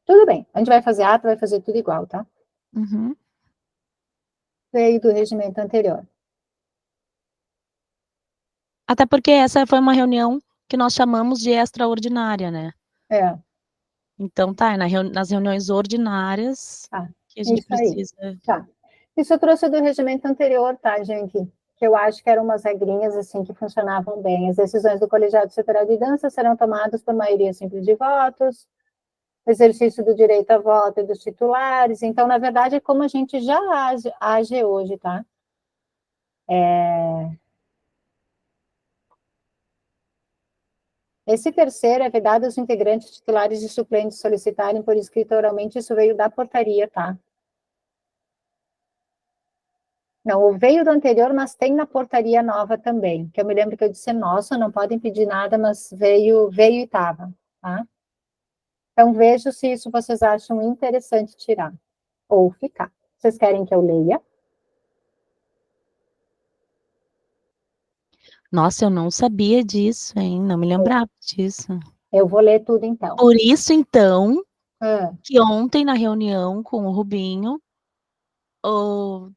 Speaker 1: Tudo bem, a gente vai fazer ata, vai fazer tudo igual, tá?
Speaker 2: Uhum.
Speaker 1: Veio do regimento anterior.
Speaker 2: Até porque essa foi uma reunião que nós chamamos de extraordinária, né?
Speaker 1: É,
Speaker 2: Então tá, nas reuniões ordinárias
Speaker 1: tá.
Speaker 2: que a gente
Speaker 1: Isso aí.
Speaker 2: precisa.
Speaker 1: Tá. Isso eu trouxe do regimento anterior, tá, gente? Que eu acho que eram umas regrinhas, assim, que funcionavam bem. As decisões do colegiado setorial de dança serão tomadas por maioria simples de votos, exercício do direito a voto e dos titulares. Então, na verdade, é como a gente já age hoje, tá? Esse terceiro é vedado aos integrantes titulares e suplentes solicitarem por escrito oralmente, isso veio da portaria, tá? Não, veio do anterior, mas tem na portaria nova também, que eu me lembro que eu disse, nossa, não podem pedir nada, mas veio e estava, tá? Então, vejo se isso vocês acham interessante tirar, ou ficar. Vocês querem que eu leia?
Speaker 2: Nossa, eu não sabia disso, hein? Não me lembrava disso.
Speaker 1: Eu vou ler tudo, então.
Speaker 2: Por isso, então,
Speaker 1: Ah,
Speaker 2: que ontem na reunião com o Rubinho,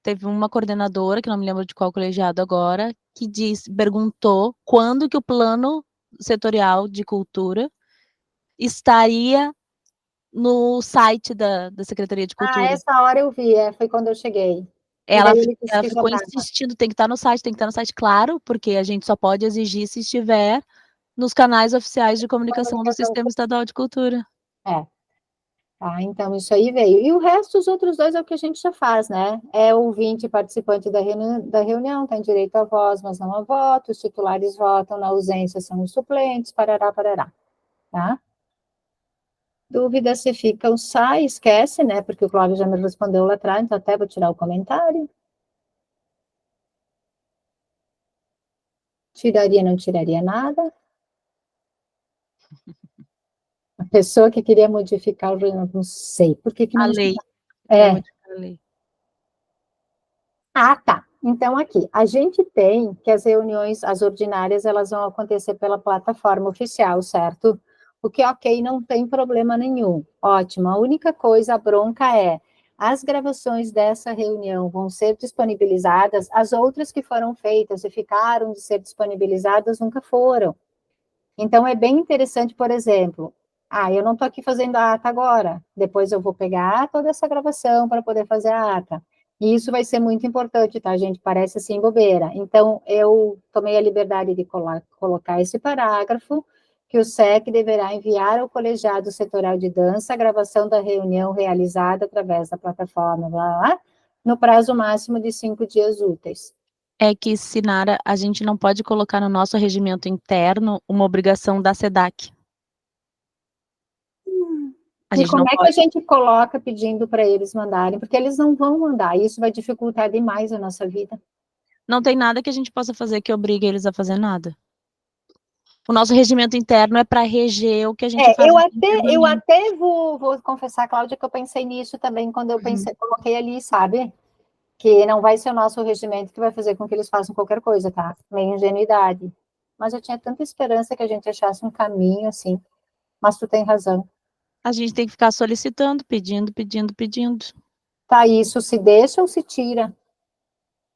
Speaker 2: teve uma coordenadora, que não me lembro de qual colegiado agora, que perguntou quando que o plano setorial de cultura estaria no site da Secretaria de Cultura.
Speaker 1: essa hora eu vi, foi quando eu cheguei. E
Speaker 2: Ela
Speaker 1: daí ele disse
Speaker 2: ela
Speaker 1: que já
Speaker 2: ficou
Speaker 1: estava.
Speaker 2: insistindo, tem que estar no site, claro, porque a gente só pode exigir se estiver nos canais oficiais de comunicação do Sistema Estadual de Cultura.
Speaker 1: Tá, então isso aí veio. E o resto, os outros dois é o que a gente já faz, né? É ouvinte participante da reunião, tem direito à voz, mas não a voto, os titulares votam, na ausência são os suplentes, parará, tá? Dúvida se fica o sai, esquece, né? Porque o Cláudio já me respondeu lá atrás, então até vou tirar o comentário. Tiraria, não tiraria nada. A pessoa que queria modificar o regimento, não sei. Por que
Speaker 2: A
Speaker 1: não...
Speaker 2: lei.
Speaker 1: É.
Speaker 2: Modificar a lei.
Speaker 1: Tá. Então, aqui, a gente tem que as reuniões, as ordinárias, elas vão acontecer pela plataforma oficial, certo? O que, ok, não tem problema nenhum. Ótimo. A única coisa, a bronca é, as gravações dessa reunião vão ser disponibilizadas, as outras que foram feitas e ficaram de ser disponibilizadas nunca foram. Então, é bem interessante, por exemplo, eu não estou aqui fazendo a ata agora, depois eu vou pegar toda essa gravação para poder fazer a ata. E isso vai ser muito importante, tá, gente? Parece assim bobeira. Então, eu tomei a liberdade de colocar esse parágrafo, que o SEC deverá enviar ao colegiado setorial de dança a gravação da reunião realizada através da plataforma, no prazo máximo de 5 dias úteis.
Speaker 2: É que, Sinara, a gente não pode colocar no nosso regimento interno uma obrigação da SEDAC. A
Speaker 1: E
Speaker 2: gente
Speaker 1: como
Speaker 2: não
Speaker 1: é que
Speaker 2: pode.
Speaker 1: a gente coloca pedindo para eles mandarem? Porque eles não vão mandar, e isso vai dificultar demais a nossa vida.
Speaker 2: Não tem nada que a gente possa fazer que obrigue eles a fazer nada. O nosso regimento interno é para reger o que a gente faz.
Speaker 1: Eu até vou confessar, Cláudia, que eu pensei nisso também quando eu coloquei ali, sabe? Que não vai ser o nosso regimento que vai fazer com que eles façam qualquer coisa, tá? Meio ingenuidade. Mas eu tinha tanta esperança que a gente achasse um caminho, assim. Mas tu tem razão.
Speaker 2: A gente tem que ficar solicitando, pedindo.
Speaker 1: Tá, isso se deixa ou se tira?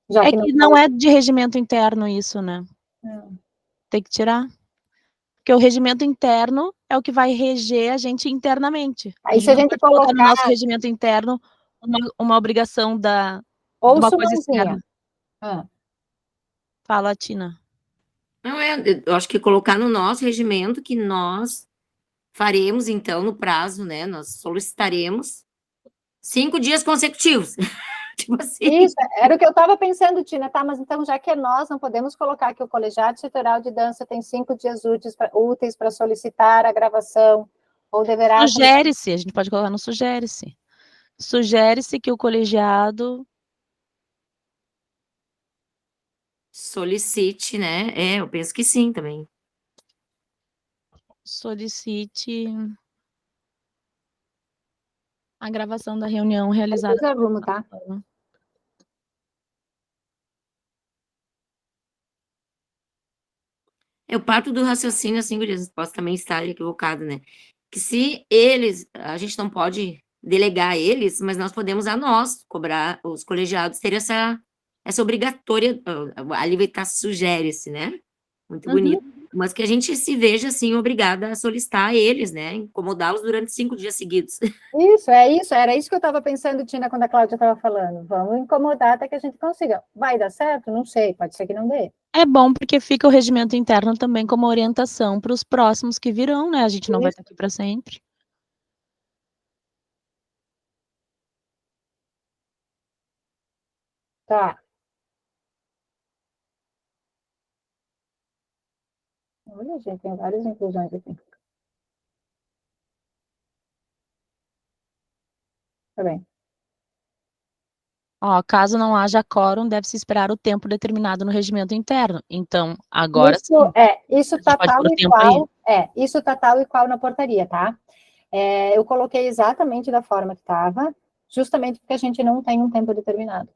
Speaker 1: Já
Speaker 2: É
Speaker 1: que
Speaker 2: que não é de regimento interno isso, né? Tem que tirar. Porque o regimento interno é o que vai reger a gente internamente.
Speaker 1: Aí se a gente
Speaker 2: pode colocar no nosso
Speaker 1: colocar
Speaker 2: regimento interno uma obrigação de
Speaker 1: ou
Speaker 2: uma coisa
Speaker 1: Sumanzinha.
Speaker 2: externa. Fala, Tina.
Speaker 5: Não eu acho que colocar no nosso regimento que nós faremos, então, no prazo, né? Nós solicitaremos 5 dias consecutivos. Tipo assim.
Speaker 1: Isso, era o que eu estava pensando, Tina, tá? Mas então, já que é nós, não podemos colocar que o colegiado setorial de dança tem 5 dias úteis para solicitar a gravação Ou deverá...
Speaker 2: Sugere-se, a gente pode colocar no sugere-se. Sugere-se que o colegiado
Speaker 5: Solicite, né? Eu penso que sim também.
Speaker 2: solicite a gravação da reunião realizada.
Speaker 1: Depois eu arrumo, tá?
Speaker 5: Eu parto do raciocínio, assim, gurias, posso também estar equivocado, né? Que se eles, a gente não pode delegar a eles, mas nós podemos a nós cobrar, os colegiados terem essa obrigatória, ali vai estar sugere-se, né? Muito bonito. Mas que a gente se veja, assim, obrigada a solicitar a eles, né? Incomodá-los durante 5 dias seguidos.
Speaker 1: Isso, era isso que eu estava pensando, Tina, quando a Cláudia estava falando. Vamos incomodar até que a gente consiga. Vai dar certo? Não sei, pode ser que não dê.
Speaker 2: É bom porque fica o regimento interno também como orientação para os próximos que virão, né? A gente não vai estar aqui para sempre.
Speaker 1: Tá. Olha, gente, tem várias inclusões aqui. Tá bem.
Speaker 2: Ó, caso não haja quórum, deve-se esperar o tempo determinado no regimento interno. Então, agora sim,
Speaker 1: Isso
Speaker 2: a gente
Speaker 1: tá
Speaker 2: pode
Speaker 1: tal
Speaker 2: pôr o
Speaker 1: e
Speaker 2: tempo aí.
Speaker 1: qual. Isso tá tal e qual na portaria, tá? Eu coloquei exatamente da forma que estava, justamente porque a gente não tem um tempo determinado.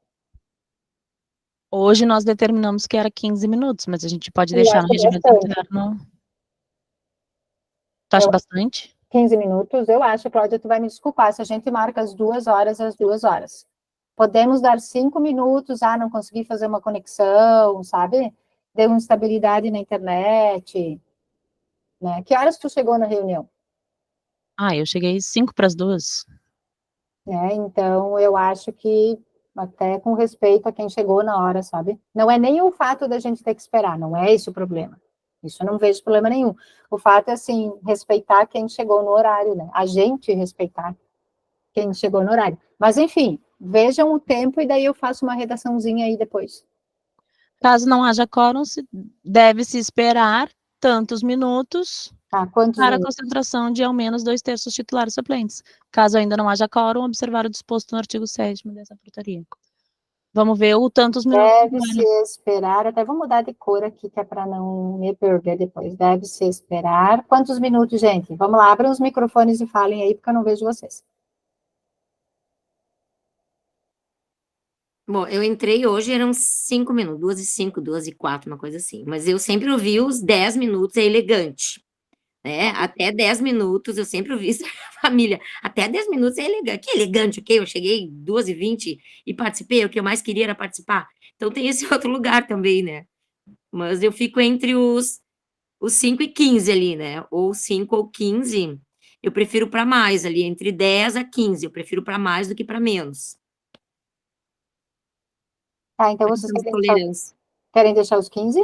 Speaker 2: Hoje nós determinamos que era 15 minutos, mas a gente pode
Speaker 1: Eu
Speaker 2: deixar no
Speaker 1: acho
Speaker 2: regimento
Speaker 1: bastante.
Speaker 2: interno. Tu acha
Speaker 1: Eu-
Speaker 2: bastante?
Speaker 1: 15 minutos, eu acho, Cláudia, tu vai me desculpar, se a gente marca as 2 horas, as 2 horas. Podemos dar 5 minutos, não consegui fazer uma conexão, sabe? Deu instabilidade na internet, né? Que horas tu chegou na reunião?
Speaker 2: Eu cheguei 5 para as 2.
Speaker 1: Então, eu acho que, até com respeito a quem chegou na hora, sabe? Não é nem o fato da gente ter que esperar, não é esse o problema. Isso eu não vejo problema nenhum. O fato é, assim, respeitar quem chegou no horário, né? A gente respeitar quem chegou no horário. Mas, enfim, vejam o tempo e daí eu faço uma redaçãozinha aí depois.
Speaker 2: Caso não haja quórum, deve-se esperar tantos minutos
Speaker 1: Tá? Quantos
Speaker 2: para a
Speaker 1: minutos?
Speaker 2: concentração de ao menos 2/3 dos titulares suplentes. Caso ainda não haja quórum, observar o disposto no artigo 7º dessa portaria. Vamos ver o tantos minutos.
Speaker 1: Deve-se esperar, até vou mudar de cor aqui, que é para não me perder depois. Deve-se esperar. Quantos minutos, gente? Vamos lá, abram os microfones e falem aí, porque eu não vejo vocês.
Speaker 5: Bom, eu entrei hoje, eram 5 minutos, 2:05, 2:04, uma coisa assim. Mas eu sempre ouvi os 10 minutos, é elegante, né? Até 10 minutos, eu sempre ouvi isso na família. Até 10 minutos é elegante. Que elegante, o quê? Eu cheguei 2:20 e participei, o que eu mais queria era participar. Então tem esse outro lugar também, né? Mas eu fico entre os 5 e 15 ali, né? Ou 5 ou 15, eu prefiro para mais ali, entre 10 a 15, eu prefiro para mais do que para menos.
Speaker 1: Tá, então vocês
Speaker 5: Questão de tolerância.
Speaker 1: querem deixar os 15?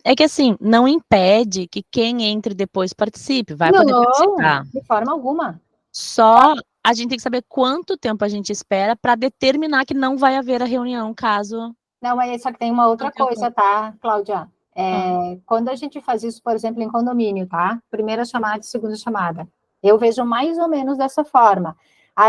Speaker 2: É que assim, não impede que quem entre depois participe, vai poder
Speaker 1: Não,
Speaker 2: participar.
Speaker 1: de forma alguma.
Speaker 2: Só a gente tem que saber quanto tempo a gente espera para determinar que não vai haver a reunião, caso.
Speaker 1: Não, mas só que tem uma outra
Speaker 2: Não tem
Speaker 1: coisa, tá, Cláudia?
Speaker 2: Ah.
Speaker 1: Quando a gente faz isso, por exemplo, em condomínio, tá? Primeira chamada e segunda chamada. Eu vejo mais ou menos dessa forma.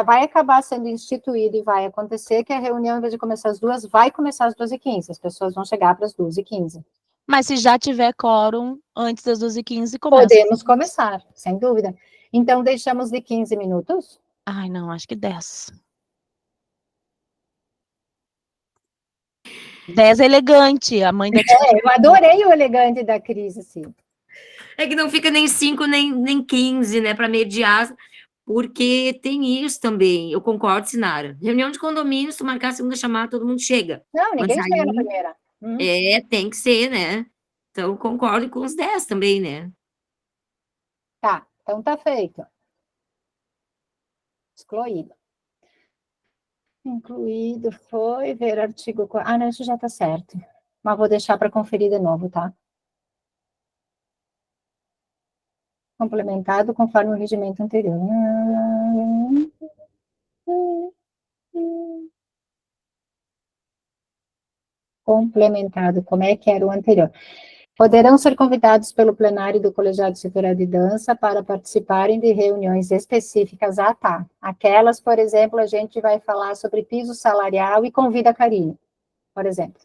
Speaker 1: Vai acabar sendo instituído e vai acontecer que a reunião, em vez de começar às 2, vai começar às 2:15. As pessoas vão chegar para as 2:15.
Speaker 2: Mas se já tiver quórum antes das 2:15, começa.
Speaker 1: Podemos começar, sem dúvida. Então, deixamos de 15 minutos?
Speaker 2: Ai, não, acho que 10. 10 é elegante, a mãe da tia.
Speaker 1: Eu adorei o elegante da Cris, assim.
Speaker 5: É que não fica nem 5, nem 15, né, para mediar, porque tem isso também. Eu concordo, Sinara. Reunião de condomínio, se tu marcar a segunda chamada, todo mundo chega.
Speaker 1: Não, ninguém
Speaker 5: Mas
Speaker 1: chega na
Speaker 5: aí,
Speaker 1: primeira.
Speaker 5: tem que ser, né? Então, concordo com os 10 também, né?
Speaker 1: Tá, então tá feito. Excluído. Incluído foi ver artigo... não, isso já tá certo. Mas vou deixar para conferir de novo, tá? Complementado conforme o regimento anterior. Complementado, como é que era o anterior? Poderão ser convidados pelo plenário do Colegiado Setorial de Dança para participarem de reuniões específicas. Ah, tá. Aquelas, por exemplo, a gente vai falar sobre piso salarial e convida a Karine, por exemplo.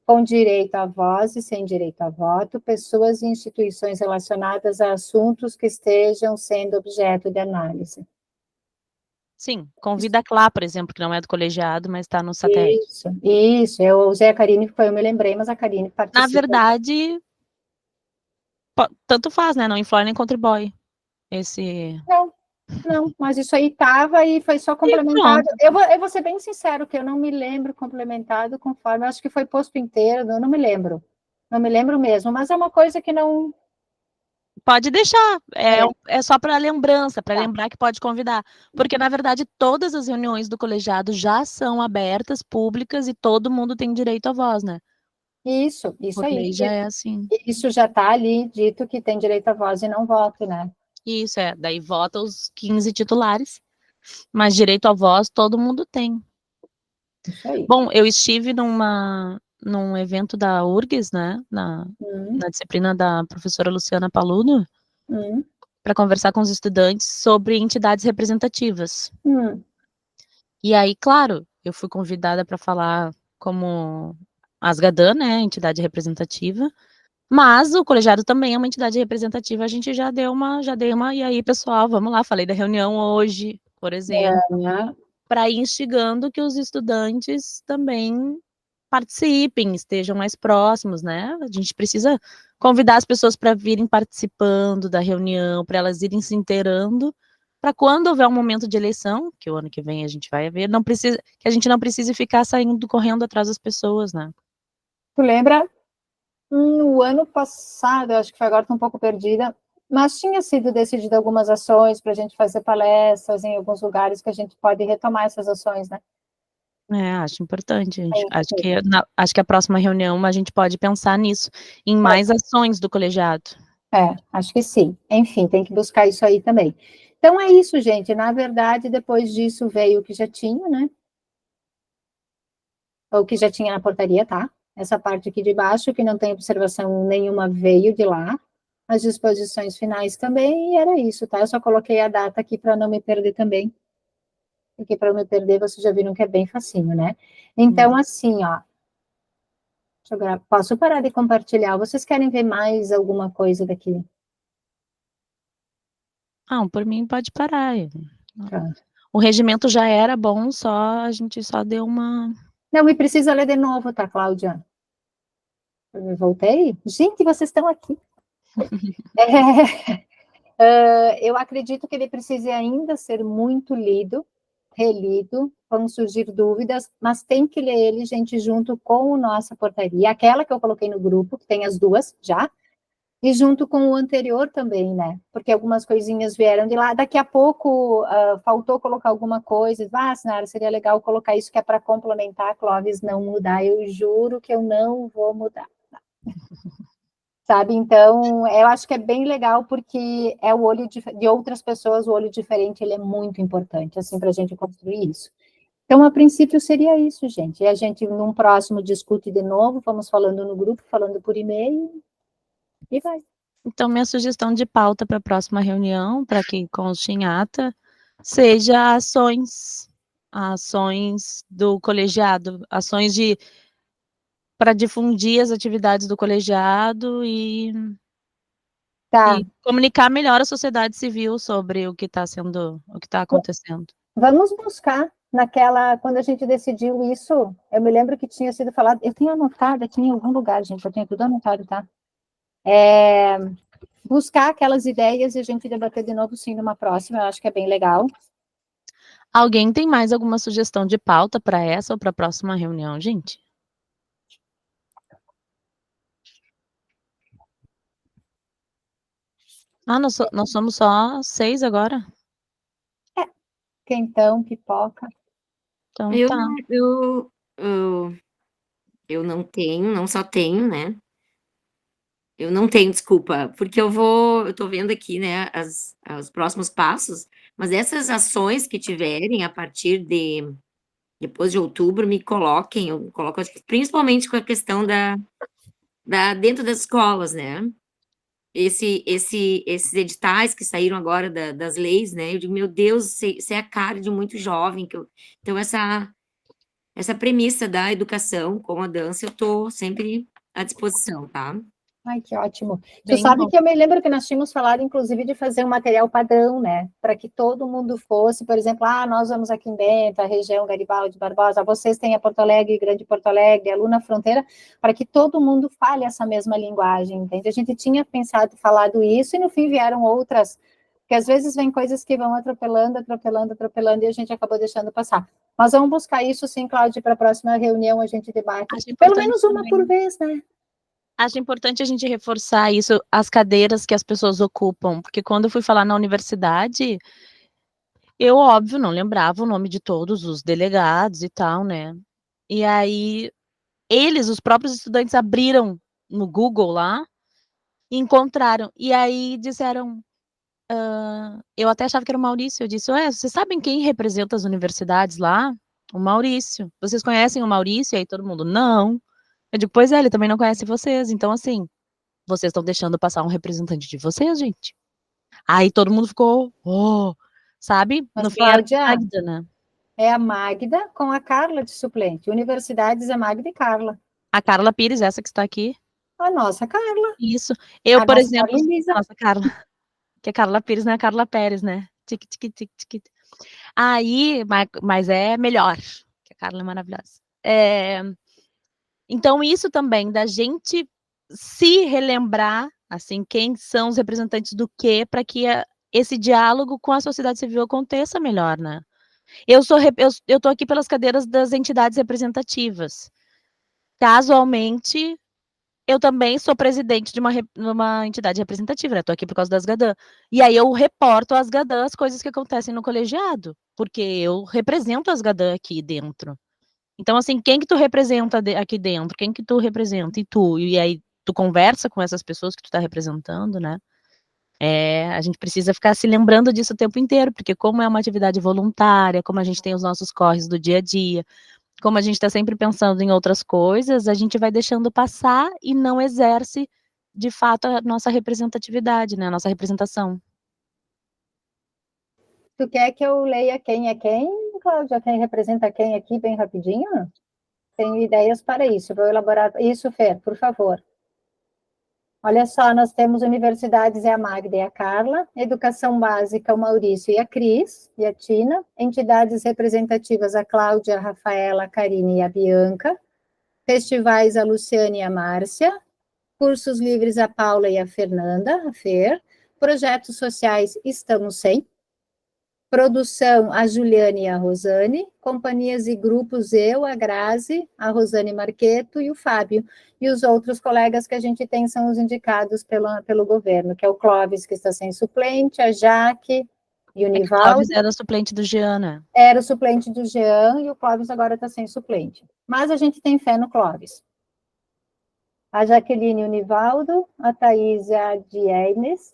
Speaker 1: Com direito à voz e sem direito a voto, pessoas e instituições relacionadas a assuntos que estejam sendo objeto de análise.
Speaker 2: Sim, convida a Clá, por exemplo, que não é do colegiado, mas está no satélite.
Speaker 1: Isso. Eu usei a Karine, porque eu me lembrei, mas a Karine participa.
Speaker 2: Na verdade, tanto faz, né? Não influi nem contribui.
Speaker 1: Não, mas isso aí estava e foi só complementado. Eu vou ser bem sincero, que eu não me lembro complementado conforme, eu acho que foi posto inteiro, eu não me lembro. Não me lembro mesmo, mas é uma coisa que não...
Speaker 2: Pode deixar, é só para lembrança, para
Speaker 1: Tá.
Speaker 2: lembrar que pode convidar. Porque, na verdade, todas as reuniões do colegiado já são abertas, públicas, e todo mundo tem direito à voz, né?
Speaker 1: Isso
Speaker 2: Por
Speaker 1: aí.
Speaker 2: lei já é assim.
Speaker 1: Isso já está ali dito que tem direito à voz e não voto, né?
Speaker 2: Isso, daí vota os 15 titulares, mas direito à voz todo mundo tem.
Speaker 1: Isso aí.
Speaker 2: Bom, eu estive num evento da URGS, né, na disciplina da professora Luciana Paludo, para conversar com os estudantes sobre entidades representativas. E aí, claro, eu fui convidada para falar como Asgadã, né, entidade representativa, mas o colegiado também é uma entidade representativa, a gente já dei uma, e aí, pessoal, vamos lá, falei da reunião hoje, por exemplo, para ir instigando que os estudantes também participem, estejam mais próximos, né? A gente precisa convidar as pessoas para virem participando da reunião, para elas irem se inteirando, para quando houver um momento de eleição, que o ano que vem a gente vai ver, que a gente não precise ficar saindo, correndo atrás das pessoas, né?
Speaker 1: Tu lembra? No ano passado, acho que foi, agora estou um pouco perdida, mas tinha sido decidido algumas ações para a gente fazer palestras em alguns lugares que a gente pode retomar essas ações, né?
Speaker 2: Acho importante, gente. Acho que a próxima reunião a gente pode pensar nisso, em mais ações do colegiado.
Speaker 1: Acho que sim. Enfim, tem que buscar isso aí também. Então é isso, gente. Na verdade, depois disso veio o que já tinha, né? O que já tinha na portaria, tá? Essa parte aqui de baixo, que não tem observação nenhuma, veio de lá. As disposições finais também, e era isso, tá? Eu só coloquei a data aqui para não me perder também. Porque para não me perder, vocês já viram que é bem facinho, né? Então, assim, ó. Posso parar de compartilhar? Vocês querem ver mais alguma coisa daqui?
Speaker 2: Por mim pode parar.
Speaker 1: Tá.
Speaker 2: O regimento já era bom, a gente só deu uma...
Speaker 1: Não, me precisa ler de novo, tá, Cláudia? Eu voltei? Gente, vocês estão aqui. Eu acredito que ele precise ainda ser muito lido, relido, vão surgir dúvidas, mas tem que ler ele, gente, junto com a nossa portaria, aquela que eu coloquei no grupo, que tem as duas já, e junto com o anterior também, né? Porque algumas coisinhas vieram de lá. Daqui a pouco faltou colocar alguma coisa. Sinara, seria legal colocar isso que é para complementar, Clóvis, não mudar. Eu juro que eu não vou mudar. Sabe? Então, eu acho que é bem legal porque é o olho de outras pessoas, o olho diferente, ele é muito importante, assim, para a gente construir isso. Então, a princípio, seria isso, gente. E a gente, num próximo, discute de novo, vamos falando no grupo, falando por e-mail, e vai.
Speaker 2: Então, minha sugestão de pauta para a próxima reunião, para que conste em ata, seja ações do colegiado, ações para difundir as atividades do colegiado e comunicar melhor à sociedade civil sobre o que está acontecendo.
Speaker 1: Vamos buscar quando a gente decidiu isso, eu me lembro que tinha sido falado, eu tenho anotado aqui em algum lugar, gente, eu tenho tudo anotado, tá? Buscar aquelas ideias e a gente debater de novo, sim, numa próxima, eu acho que é bem legal.
Speaker 2: Alguém tem mais alguma sugestão de pauta para essa ou para a próxima reunião, gente? Nós somos só 6 agora?
Speaker 1: Quentão, pipoca.
Speaker 2: Então,
Speaker 5: eu não só tenho, né? Eu não tenho desculpa, porque eu tô vendo aqui, né, os próximos passos, mas essas ações que tiverem a partir depois de outubro, eu coloco, principalmente com a questão dentro das escolas, né? Esses editais que saíram agora das leis, né? Eu digo, meu Deus, isso é a cara de muito jovem. Então, essa premissa da educação com a dança, eu estou sempre à disposição, tá?
Speaker 1: Ai, que ótimo. Tu
Speaker 2: Bem
Speaker 1: sabe
Speaker 2: bom.
Speaker 1: que eu me lembro que nós tínhamos falado, inclusive, de fazer um material padrão, né? Para que todo mundo fosse, por exemplo, nós vamos aqui em Bento, a região Garibaldi, Barbosa, vocês têm a Porto Alegre, Grande Porto Alegre, a Luna Fronteira, para que todo mundo fale essa mesma linguagem, entende? A gente tinha pensado, falado isso, e no fim vieram outras, porque às vezes vem coisas que vão atropelando, e a gente acabou deixando passar. Mas vamos buscar isso, sim, Cláudia, para a próxima reunião a gente debate.
Speaker 2: Acho
Speaker 1: Pelo
Speaker 2: importante
Speaker 1: menos uma
Speaker 2: também.
Speaker 1: por vez, né?
Speaker 2: Acho importante a gente reforçar isso, as cadeiras que as pessoas ocupam, porque quando eu fui falar na universidade, eu, óbvio, não lembrava o nome de todos os delegados e tal, né? E aí, os próprios estudantes, abriram no Google lá e encontraram. E aí disseram, eu até achava que era o Maurício. Eu disse, vocês sabem quem representa as universidades lá? O Maurício. Vocês conhecem o Maurício? E aí todo mundo, não. Eu digo, pois é, ele também não conhece vocês. Então, assim, vocês estão deixando passar um representante de vocês, gente. Aí todo mundo ficou, sabe?
Speaker 1: Mas,
Speaker 2: No fim era
Speaker 1: Cláudia,
Speaker 2: a Magda, né?
Speaker 1: é a Magda com a Carla de suplente. Universidades é Magda e Carla.
Speaker 2: A Carla Pires, essa que está aqui.
Speaker 1: A nossa Carla.
Speaker 2: Isso. Eu,
Speaker 1: A
Speaker 2: por
Speaker 1: nossa
Speaker 2: exemplo,
Speaker 1: Carla Elisa.
Speaker 2: a nossa Carla, que é Carla Pires, não é a Carla Pérez, né? Tic, tic, tic, tic. Aí, mas é melhor, que a Carla é maravilhosa. Então, isso também, da gente se relembrar, assim, quem são os representantes do quê, para que esse diálogo com a sociedade civil aconteça melhor, né? Eu tô aqui pelas cadeiras das entidades representativas. Casualmente, eu também sou presidente de uma entidade representativa, né? Tô aqui por causa das GADAN. E aí eu reporto às GADAN as coisas que acontecem no colegiado, porque eu represento as GADAN aqui dentro. Então, assim, quem que tu representa aqui dentro? Quem que tu representa? E tu? E aí tu conversa com essas pessoas que tu tá representando, né? A gente precisa ficar se lembrando disso o tempo inteiro, porque como é uma atividade voluntária, como a gente tem os nossos corres do dia a dia, como a gente está sempre pensando em outras coisas, a gente vai deixando passar e não exerce, de fato, a nossa representatividade, né? A nossa representação.
Speaker 1: Tu quer que eu leia quem é quem, Cláudia? Quem representa quem aqui, bem rapidinho? Tenho ideias para isso. Vou elaborar isso, Fer, por favor. Olha só, nós temos universidades, é a Magda e a Carla, educação básica, o Maurício e a Cris, e a Tina, entidades representativas, a Cláudia, a Rafaela, a Karine e a Bianca, festivais, a Luciane e a Márcia, cursos livres, a Paula e a Fernanda, a Fer, projetos sociais, estamos sem, produção, a Juliane e a Rosane, companhias e grupos, eu, a Grazi, a Rosane Marqueto e o Fábio. E os outros colegas que a gente tem são os indicados pelo governo, que é o Clóvis, que está sem suplente, a Jaque e o Nivaldo.
Speaker 2: Clóvis era suplente do Jean, né?
Speaker 1: Era o suplente do Jean e o Clóvis agora está sem suplente. Mas a gente tem fé no Clóvis. A Jaqueline e o Nivaldo, a Thaís e a Dienes,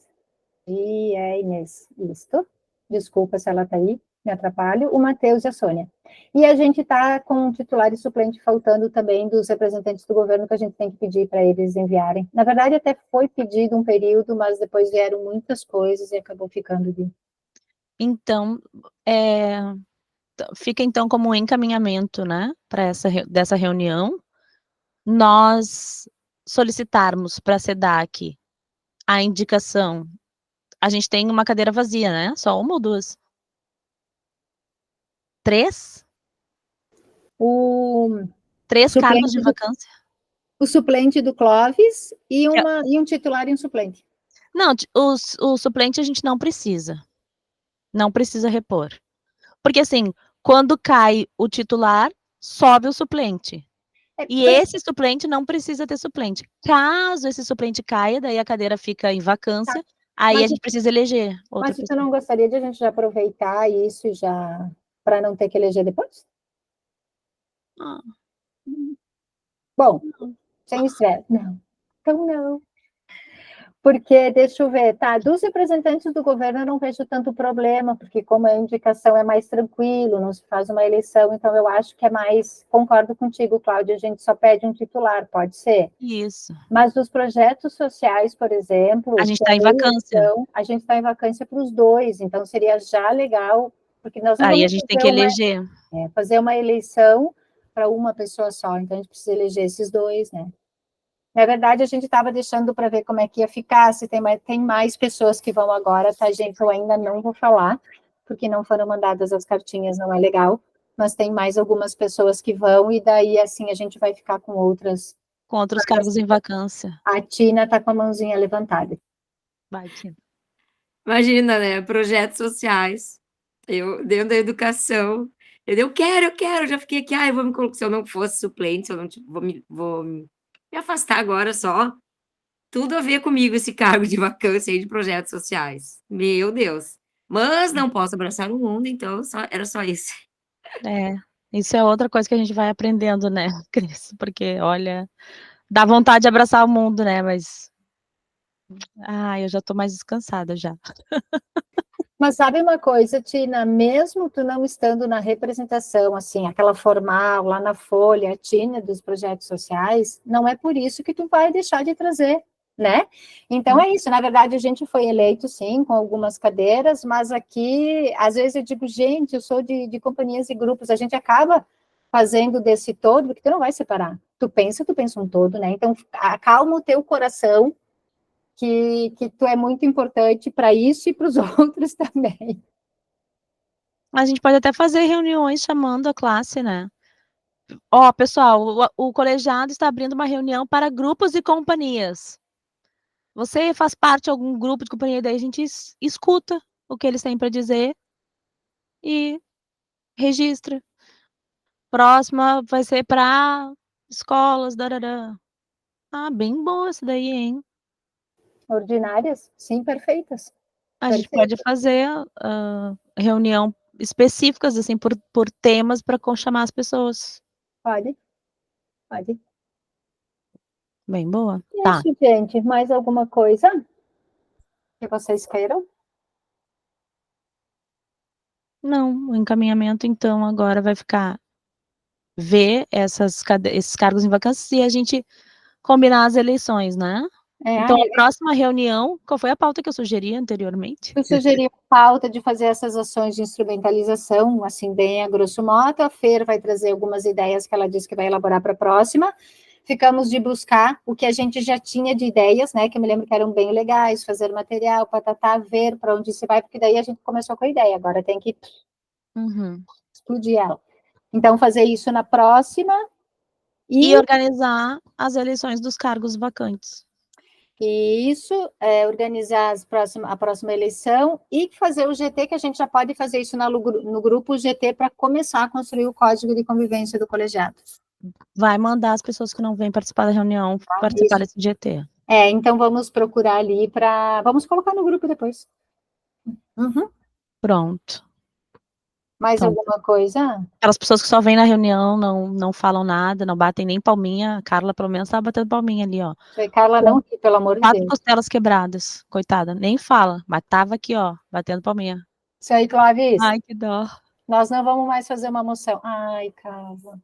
Speaker 1: isto. Desculpa se ela está aí, me atrapalho, o Matheus e a Sônia. E a gente está com um titular e suplente faltando também dos representantes do governo, que a gente tem que pedir para eles enviarem. Na verdade, até foi pedido um período, mas depois vieram muitas coisas e acabou ficando de...
Speaker 2: Então, fica então como um encaminhamento, né, para dessa reunião, nós solicitarmos para a SEDAC a indicação. A gente tem uma cadeira vazia, né? Só uma ou duas? 3? 3 cargos de vacância?
Speaker 1: O suplente do Clóvis e um titular e um suplente.
Speaker 2: Não, o suplente a gente não precisa. Não precisa repor. Porque, assim, quando cai o titular, sobe o suplente. E esse suplente não precisa ter suplente. Caso esse suplente caia, daí a cadeira fica em vacância, aí a gente precisa eleger outra
Speaker 1: Mas
Speaker 2: pessoa.
Speaker 1: você não gostaria de a gente já aproveitar isso já para não ter que eleger depois? Bom, sem estresse. Não. Então, não. Porque, deixa eu ver, tá, dos representantes do governo eu não vejo tanto problema, porque como a indicação é mais tranquilo, não se faz uma eleição, então eu acho que é mais, concordo contigo, Cláudia, a gente só pede um titular, pode ser.
Speaker 2: Isso.
Speaker 1: Mas dos projetos sociais, por exemplo,
Speaker 2: A gente
Speaker 1: que
Speaker 2: está em vacância.
Speaker 1: eleição, a gente está em vacância para os dois, então seria já legal, porque nós não
Speaker 2: Aí a
Speaker 1: vamos
Speaker 2: gente tem que eleger.
Speaker 1: fazer uma eleição para uma pessoa só, então a gente precisa eleger esses dois, né? Na verdade, a gente estava deixando para ver como é que ia ficar, se tem mais pessoas que vão agora, tá, gente? Eu ainda não vou falar, porque não foram mandadas as cartinhas, não é legal, mas tem mais algumas pessoas que vão, e daí, assim, a gente vai ficar com outras.
Speaker 2: Com outros cargos em vacância.
Speaker 1: A Tina está com a mãozinha levantada.
Speaker 2: Vai, Tina.
Speaker 5: Imagina, né? Projetos sociais. Eu, dentro da educação, eu quero, já fiquei aqui, eu vou me colocar, se eu não fosse suplente, se eu não, tipo, vou me afastar agora só. Tudo a ver comigo esse cargo de vacância aí de projetos sociais. Meu Deus. Mas não posso abraçar o mundo, então era só isso.
Speaker 2: Isso é outra coisa que a gente vai aprendendo, né, Cris? Porque, olha, dá vontade de abraçar o mundo, né, mas... eu já tô mais descansada já.
Speaker 1: Mas sabe uma coisa, Tina, mesmo tu não estando na representação, assim, aquela formal, lá na folha, a Tina dos projetos sociais, não é por isso que tu vai deixar de trazer, né? Então é isso, na verdade a gente foi eleito, sim, com algumas cadeiras, mas aqui, às vezes eu digo, gente, eu sou de companhias e grupos, a gente acaba fazendo desse todo, porque tu não vai separar. Tu pensa um todo, né? Então, acalma o teu coração, que tu é muito importante para isso e para os outros também.
Speaker 2: A gente pode até fazer reuniões chamando a classe, né? Ó, pessoal, o colegiado está abrindo uma reunião para grupos e companhias. Você faz parte de algum grupo de companhia, daí a gente escuta o que eles têm para dizer e registra. Próxima vai ser para escolas, darará. Bem boa essa daí, hein?
Speaker 1: Ordinárias? Sim, perfeitas.
Speaker 2: A gente pode fazer reunião específicas, assim, por temas para chamar as pessoas.
Speaker 1: Pode.
Speaker 2: Bem boa.
Speaker 1: Isso, gente. Mais alguma coisa que vocês queiram?
Speaker 2: Não, o encaminhamento, então, agora vai ficar ver esses cargos em vacância e a gente combinar as eleições, né? Então, a próxima reunião, qual foi a pauta que eu sugeri anteriormente?
Speaker 1: Eu sugeri a pauta de fazer essas ações de instrumentalização, assim, bem a grosso modo. A Fer vai trazer algumas ideias que ela disse que vai elaborar para a próxima. Ficamos de buscar o que a gente já tinha de ideias, né, que eu me lembro que eram bem legais, fazer material, patatá, ver para onde se vai, porque daí a gente começou com a ideia, agora tem que explodir ela. Então, fazer isso na próxima.
Speaker 2: E organizar as eleições dos cargos vacantes.
Speaker 1: Isso, organizar a próxima eleição e fazer o GT, que a gente já pode fazer isso no grupo GT para começar a construir o código de convivência do colegiado.
Speaker 2: Vai mandar as pessoas que não vêm participar da reunião participar desse GT.
Speaker 1: Então vamos procurar ali vamos colocar no grupo depois.
Speaker 2: Pronto.
Speaker 1: Mais alguma coisa?
Speaker 2: Aquelas pessoas que só vêm na reunião, não falam nada, não batem nem palminha. A Carla, pelo menos, estava batendo palminha ali, ó.
Speaker 1: Carla não, pelo amor de Deus.
Speaker 2: 4 costelas quebradas, coitada. Nem fala, mas tava aqui, ó, batendo palminha.
Speaker 1: Isso aí, Clavis.
Speaker 2: Ai, que dó.
Speaker 1: Nós não vamos mais fazer uma moção. Ai, Carla.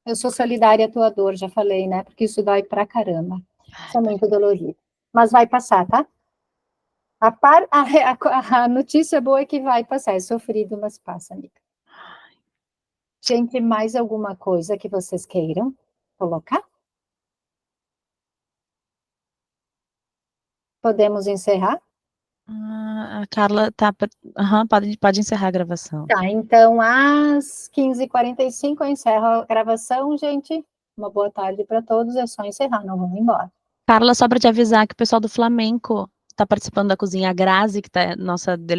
Speaker 1: Eu sou solidária à tua dor, já falei, né? Porque isso dói pra caramba. Isso é muito dolorido. Mas vai passar, tá? A notícia boa é que vai passar. É sofrido, mas passa, amiga. Gente, mais alguma coisa que vocês queiram colocar? Podemos encerrar?
Speaker 2: A Carla tá... pode encerrar a gravação.
Speaker 1: Tá, então às 15h45 eu encerro a gravação, gente. Uma boa tarde para todos, é só encerrar, não vamos embora.
Speaker 2: Carla, só para te avisar que o pessoal do Flamenco está participando da cozinha, a Grazi, que tá nossa delegada.